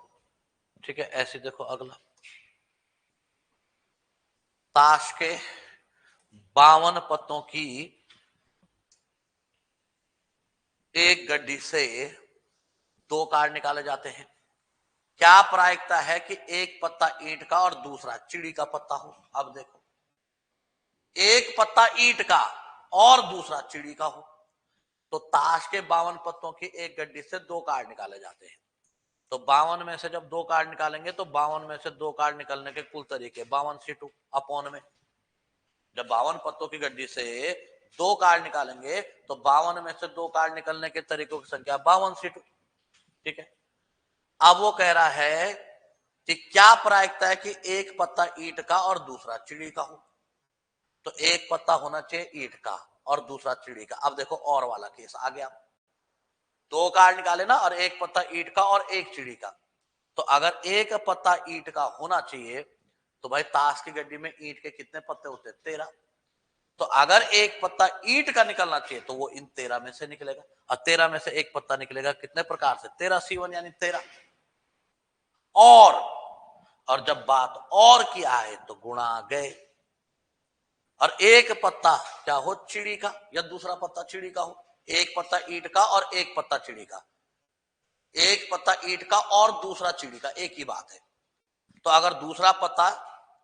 ठीक है, ऐसे देखो अगला, ताश के 52 पत्तों की एक गड्डी से 2 कार्ड निकाले जाते हैं, क्या प्रायिकता है कि एक पत्ता ईंट का और दूसरा चिड़ी का पत्ता हो। अब देखो एक पत्ता ईंट का और दूसरा चिड़ी का हो, तो ताश के 52 पत्तों की एक गड्डी से 2 कार्ड निकाले जाते हैं, तो 52 में से जब 2 कार्ड निकालेंगे तो 52 में से 2 कार्ड निकलने के कुल तरीके 52C2 अपॉन में, जब 52 पत्तों की गड्डी से 2 कार्ड निकालेंगे तो 52 में से 2 कार्ड निकलने के तरीकों की संख्या 52C2। ठीक है, अब वो कह रहा है कि क्या प्रायिकता है कि एक पत्ता ईंट का और दूसरा चिड़ी का हो, तो एक पत्ता होना चाहिए ईंट का और दूसरा चिड़ी का। अब देखो और वाला केस आ गया, 2 कार्ड निकाले ना और एक पत्ता ईंट का और एक चिड़ी का, तो अगर एक पत्ता ईंट का होना चाहिए तो भाई ताश की गड्डी में ईंट के कितने पत्ते होते हैं, 13, तो अगर एक पत्ता ईंट का निकलना चाहिए तो वो इन 13 में से निकलेगा, और 13 में से एक पत्ता निकलेगा कितने प्रकार से, 13C1 यानी 13, और जब बात और की आए तो गुणा गए, और एक पत्ता क्या हो चिड़ी का या दूसरा पत्ता चिड़ी का हो, एक पत्ता ईंट का और एक पत्ता चिड़ी का, एक पत्ता ईंट का और दूसरा चिड़ी का, एक ही बात है। तो अगर दूसरा पत्ता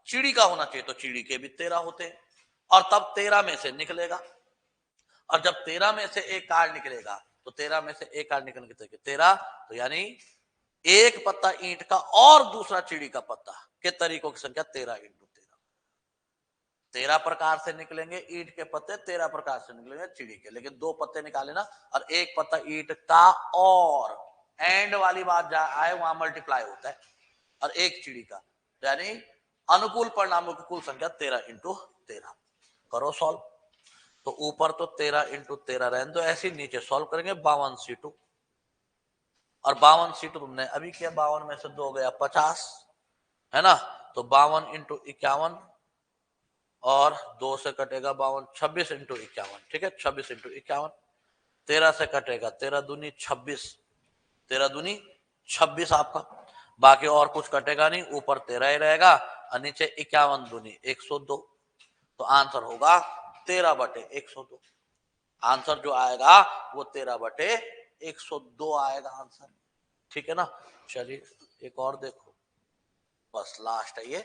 चिड़ी का होना चाहिए तो चिड़ी के भी 13 होते हैं, और तब 13 में से निकलेगा। और जब 13 में से एक कार्ड निकलेगा तो 13 में से एक कार्ड निकलने के 13, तो यानी एक पत्ता ईंट का और दूसरा चिड़ी का पत्ता के तरीकों की संख्या 13 इंटू 13। 13 प्रकार से निकलेंगे ईंट के पत्ते, 13 प्रकार से निकलेंगे चिड़ी के, लेकिन दो पत्ते निकाले ना, और एक पत्ता ईंट का और एंड वाली बात जहां आए वहां मल्टीप्लाई होता है, और एक चिड़ी का, यानी अनुकूल परिणामों की कुल संख्या 13 इंटू 13। करो सॉल्व। तो ऊपर तो 13 इंटू 13 रहने दो ऐसे, नीचे सॉल्व करेंगे 52C2, और 52C2 तुमने अभी किया, 52 में से 2 गया 50, है ना। तो 52 इंटू 51, और 2 से कटेगा 52, 26 इंटू 51, ठीक है, 26 इंटू 51। 13 से कटेगा 13 दूनी 26, 13 दूनी 26 आपका, बाकी और कुछ कटेगा नहीं, ऊपर 13 ही रहेगा, और नीचे 51 दूनी 102। तो आंसर होगा 13/102। आंसर जो आएगा वो 13/102 आएगा आंसर, ठीक है ना। चलिए एक और देखो, बस लास्ट है ये,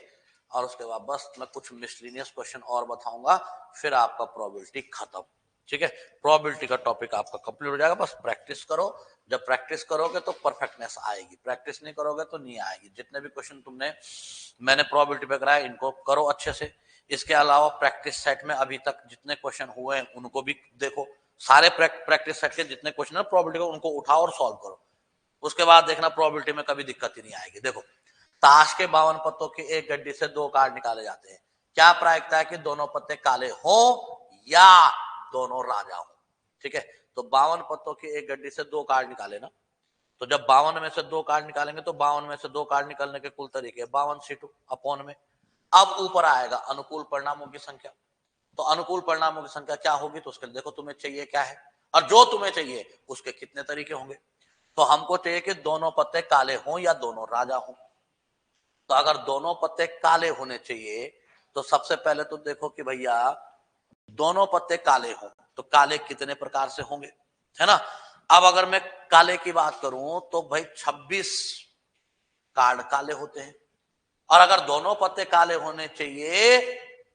और उसके बाद बस मैं कुछ मिसलिनियस क्वेश्चन और बताऊंगा, फिर आपका प्रोबेबिलिटी खत्म, ठीक है। प्रोबेबिलिटी का टॉपिक आपका कंप्लीट हो जाएगा, बस प्रैक्टिस करो। जब प्रैक्टिस करोगे तो परफेक्टनेस आएगी, प्रैक्टिस नहीं करोगे तो नहीं आएगी। जितने भी क्वेश्चन मैंने प्रोबेबिलिटी पे कराया, इनको करो अच्छे से। इसके अलावा प्रैक्टिस सेट में अभी तक जितने क्वेश्चन हुए हैं उनको भी देखो, सारे प्रैक्टिस सेट के जितने क्वेश्चन है प्रोबेबिलिटी उनको उठाओ और सॉल्व करो। उसके बाद देखना प्रोबेबिलिटी में कभी दिक्कत ही नहीं आएगी। देखो, ताश के 52 पत्तों की एक गड्डी से 2 कार्ड निकाले जाते हैं, क्या प्रायिकता है कि दोनों पत्ते काले हो या दोनों राजा हो, ठीक है। तो 52 पत्तों की एक गड्डी से 2 कार्ड निकाले ना, तो जब 52 में से 2 कार्ड निकालेंगे तो 52 में से 2 कार्ड निकलने के कुल तरीके 52C2 अपॉन में। अब ऊपर आएगा अनुकूल परिणामों की संख्या, तो अनुकूल परिणामों की संख्या क्या होगी, तो उसके लिए देखो तुम्हें चाहिए क्या है, और जो तुम्हें चाहिए उसके कितने तरीके होंगे। तो हमको चाहिए कि दोनों पत्ते काले हों या दोनों राजा हों। तो अगर दोनों पत्ते काले होने चाहिए तो सबसे पहले तो देखो कि भैया दोनों पत्ते काले हों, तो काले कितने प्रकार से होंगे, है ना। अब अगर मैं काले की बात करूं तो भाई 26 कार्ड काले होते हैं, और अगर दोनों पत्ते काले होने चाहिए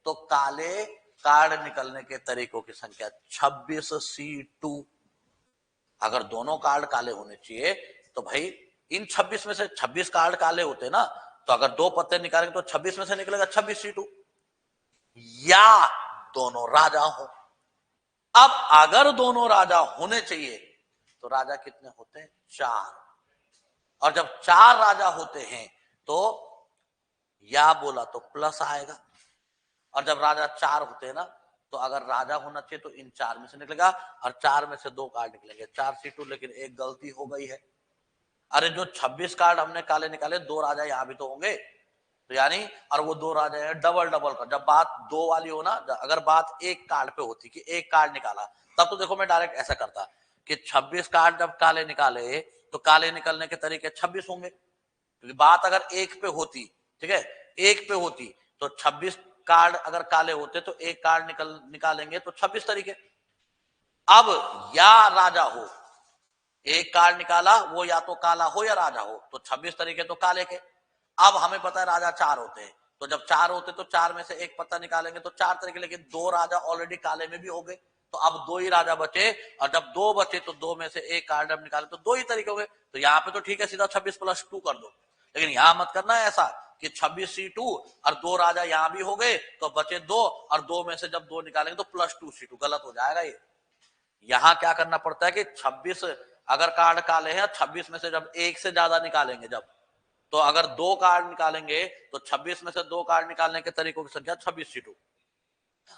तो काले कार्ड निकलने के तरीकों की संख्या 26C2। अगर दोनों कार्ड काले होने चाहिए तो भाई इन 26 में से 26 कार्ड काले होते हैं ना, तो अगर 2 पत्ते निकालेंगे तो 26 में से निकलेगा 26C2, या दोनों राजा हो। अब अगर दोनों राजा होने चाहिए तो राजा कितने होते हैं, 4, और जब 4 राजा होते हैं तो या बोला तो प्लस आएगा, और जब राजा 4 होते हैं ना, तो अगर राजा होना चाहिए तो इन 4 में से निकलेगा, और 4 में से 2 कार्ड निकलेंगे 4C2, लेकिन एक गलती हो गई है। अरे जो 26 कार्ड हमने काले निकाले, 2 राजा यहां भी तो होंगे, तो यानी, और वो 2 राजा है डबल डबल का। जब बात 2 वाली हो ना, अगर बात एक कार्ड पे होती कि एक कार्ड निकाला, तब तो देखो मैं डायरेक्ट ऐसा करता कि 26 कार्ड जब काले निकाले तो काले निकलने के तरीके 26 होंगे, क्योंकि बात अगर एक पे होती, ठीक है, एक पे होती तो 26 कार्ड अगर काले होते तो एक कार्ड निकालेंगे तो 26 तरीके। अब या राजा हो, एक कार्ड निकाला वो या तो काला हो या राजा हो, तो 26 तरीके तो काले के। अब हमें पता है राजा 4 होते हैं, तो जब 4 होते तो 4 में से एक पत्ता निकालेंगे तो 4 तरीके, लेकिन 2 राजा ऑलरेडी काले में भी हो गए, तो अब 2 ही राजा बचे, और जब 2 बचे तो 2 में से एक कार्ड अब निकाले तो 2 ही तरीके हो गए। तो यहाँ पे तो ठीक है, सीधा 26+2 कर दो, लेकिन यहां मत करना है ऐसा कि 26C2 और 2 राजा यहां भी हो गए तो बचे 2, और 2 में से जब 2 निकालेंगे तो +2C2, गलत हो जाएगा ये। यहां क्या करना पड़ता है कि 26 अगर कार्ड काले हैं, 26 में से जब एक से ज्यादा निकालेंगे, जब तो अगर 2 कार्ड निकालेंगे तो 26 में से 2 कार्ड निकालने के तरीकों की संख्या 26C2।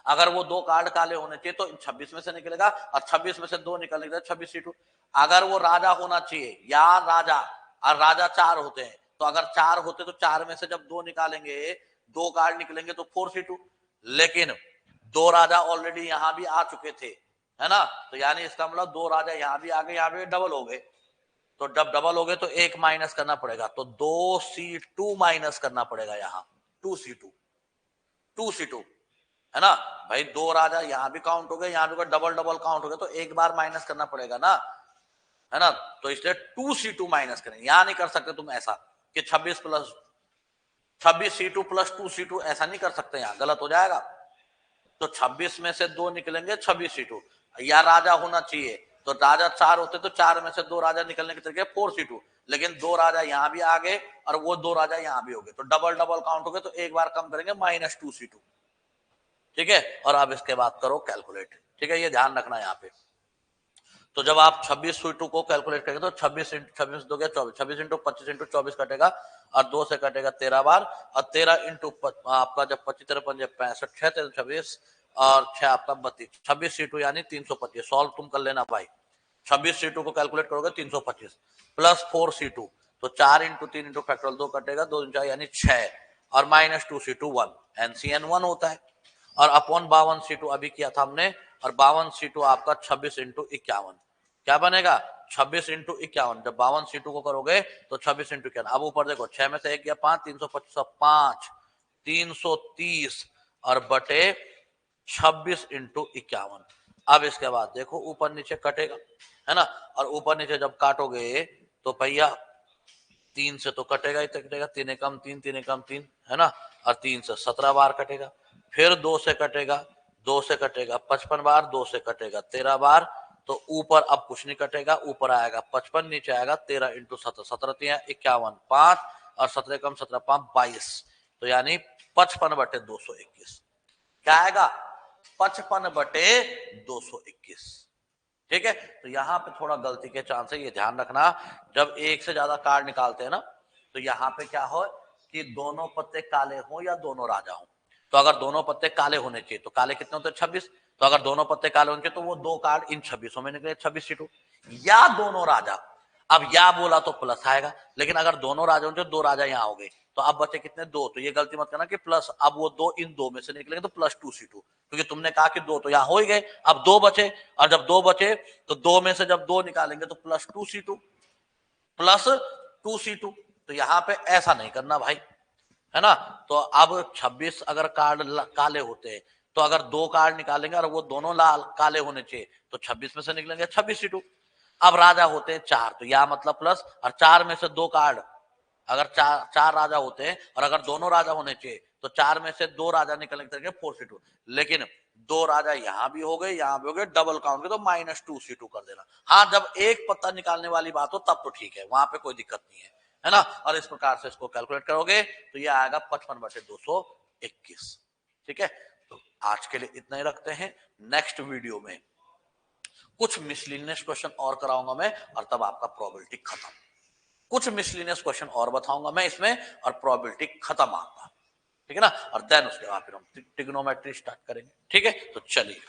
अगर वो 2 कार्ड काले होने चाहिए तो 26 में से निकलेगा, और 26 में से 2 निकलने के 26C2। अगर वो राजा होना चाहिए या राजा, और राजा 4 होते हैं, तो अगर 4 होते तो 4 में से जब 2 निकालेंगे, 2 कार्ड निकलेंगे तो 4C2, लेकिन 2 राजा ऑलरेडी यहां भी आ चुके थे, है ना, तो यानी इसका मतलब 2 राजा यहां भी आ गए, यहां भी डबल हो गए, तो जब डबल हो गए तो एक माइनस करना पड़ेगा, तो 2C2 माइनस करना पड़ेगा यहां, 2C2, 2C2, है ना भाई। 2 राजा यहां भी काउंट हो गए, यहां भी डबल डबल काउंट हो गए, तो एक बार माइनस करना पड़ेगा ना। है ना, तो इसलिए 2C2 माइनस करेंगे। यहां नहीं कर सकते तुम ऐसा कि 26C2 प्लस 2C2, ऐसा नहीं कर सकते, यहां गलत हो जाएगा। तो 26 में से 2 निकलेंगे 26C2, या राजा होना चाहिए, तो राजा 4 होते तो 4 में से 2 राजा निकलने के तरीके 4C2, लेकिन 2 राजा यहां भी आ गए और वो 2 राजा यहां भी हो गए, तो डबल डबल काउंट हो गए, तो एक बार कम करेंगे -2C2। ठीक है, और अब इसके बाद करो कैलकुलेट। ठीक है, ये ध्यान रखना यहाँ पे। तो जब आप 26C2 को कैलकुलेट करेंगे तो 26 दोगे 24, 26 इंटू 25 इंटू 24 कटेगा, और 2 से कटेगा 13 बार, और 13 इंटू आपका जब 25 13 5 65, 6 13 26, और 6 आपका 32, 26C2 यानी 325। सॉल्व तुम कर लेना भाई। 26C2 को कैलकुलेट करोगे 325 प्लस 4C2, तो 4 इंटू 3 इंटू फैक्टोरियल 2 कटेगा, 2 4 यानी 6, और -2C2 1, एनसीएन 1 होता है, और अपॉन 52C2 अभी किया था हमने, और 52C2 आपका 26 इंटू 51, क्या बनेगा 26 इंटू 51। जब 52C2 को करोगे तो 26 इंटू 51। अब ऊपर देखो 6 में से 1 गया 5, 325, 5 330, और बटे 26 इंटू 51। अब इसके बाद देखो ऊपर नीचे कटेगा, है ना, और ऊपर नीचे जब काटोगे तो भैया 3 से तो कटेगा ही कटेगा, 3 एकम 3, 3 एकम 3, है ना, और 3 से 17 बार कटेगा, फिर 2 से कटेगा, 2 से कटेगा 55 बार, 2 से कटेगा 13 बार, तो ऊपर अब कुछ नहीं कटेगा, ऊपर आएगा 55, नीचे आएगा 13 इंटू 17, 17 51, 5, और 17 कम 17 5 22, तो यानी 55/221। क्या आएगा 55/221। ठीक है, तो यहाँ पे थोड़ा गलती के चांस है, ये ध्यान रखना। जब एक से ज्यादा कार्ड निकालते हैं ना, तो यहाँ पे क्या हो कि दोनों पत्ते काले हो या दोनों राजा हो। तो अगर दोनों पत्ते काले होने चाहिए तो काले कितने होते हैं 26, तो अगर दोनों पत्ते काले होने चाहिए तो वो 2 कार्ड इन 26 में निकले 26C2, या दोनों राजा। अब या बोला तो प्लस आएगा, लेकिन अगर दोनों राजा होंगे, 2 राजा यहाँ हो गए, तो अब बचे कितने 2, तो ये गलती मत करना कि प्लस, अब वो 2 इन 2 में से निकलेंगे तो +2C2, क्योंकि तुमने कहा कि 2 तो यहाँ हो ही गए, अब 2 बचे, और जब 2 बचे तो 2 में से जब 2 निकालेंगे तो +2C2, तो यहाँ पे ऐसा नहीं करना भाई, है ना। तो अब 26 अगर कार्ड काले होते हैं, तो अगर 2 कार्ड निकालेंगे और वो दोनों लाल काले होने चाहिए, तो 26 में से निकलेंगे 26C2। अब राजा होते हैं 4, तो यह मतलब प्लस, और 4 में से 2 कार्ड, अगर 4 राजा होते हैं और अगर दोनों राजा होने चाहिए, तो 4 में से 2 राजा निकलने के 4C2, लेकिन 2 राजा यहां भी हो गए, यहां भी हो गए, डबल काउंट के तो -2C2 कर देना। हाँ, जब एक पत्ता निकालने वाली बात हो तब तो ठीक है, वहां पे कोई दिक्कत नहीं है ना। और इस प्रकार से इसको कैलकुलेट करोगे तो ये आएगा 55/221। ठीक है, तो आज के लिए इतना ही रखते हैं। नेक्स्ट वीडियो में कुछ मिसलिनियस क्वेश्चन और कराऊंगा मैं, और तब आपका प्रोबेबिलिटी खत्म। कुछ मिसलिनियस क्वेश्चन और बताऊंगा मैं इसमें, और प्रोबेबिलिटी खत्म आपका। ठीक है ना, और देन उसके बाद फिर हम ट्रिग्नोमेट्री स्टार्ट करेंगे। ठीक है, तो चलिए।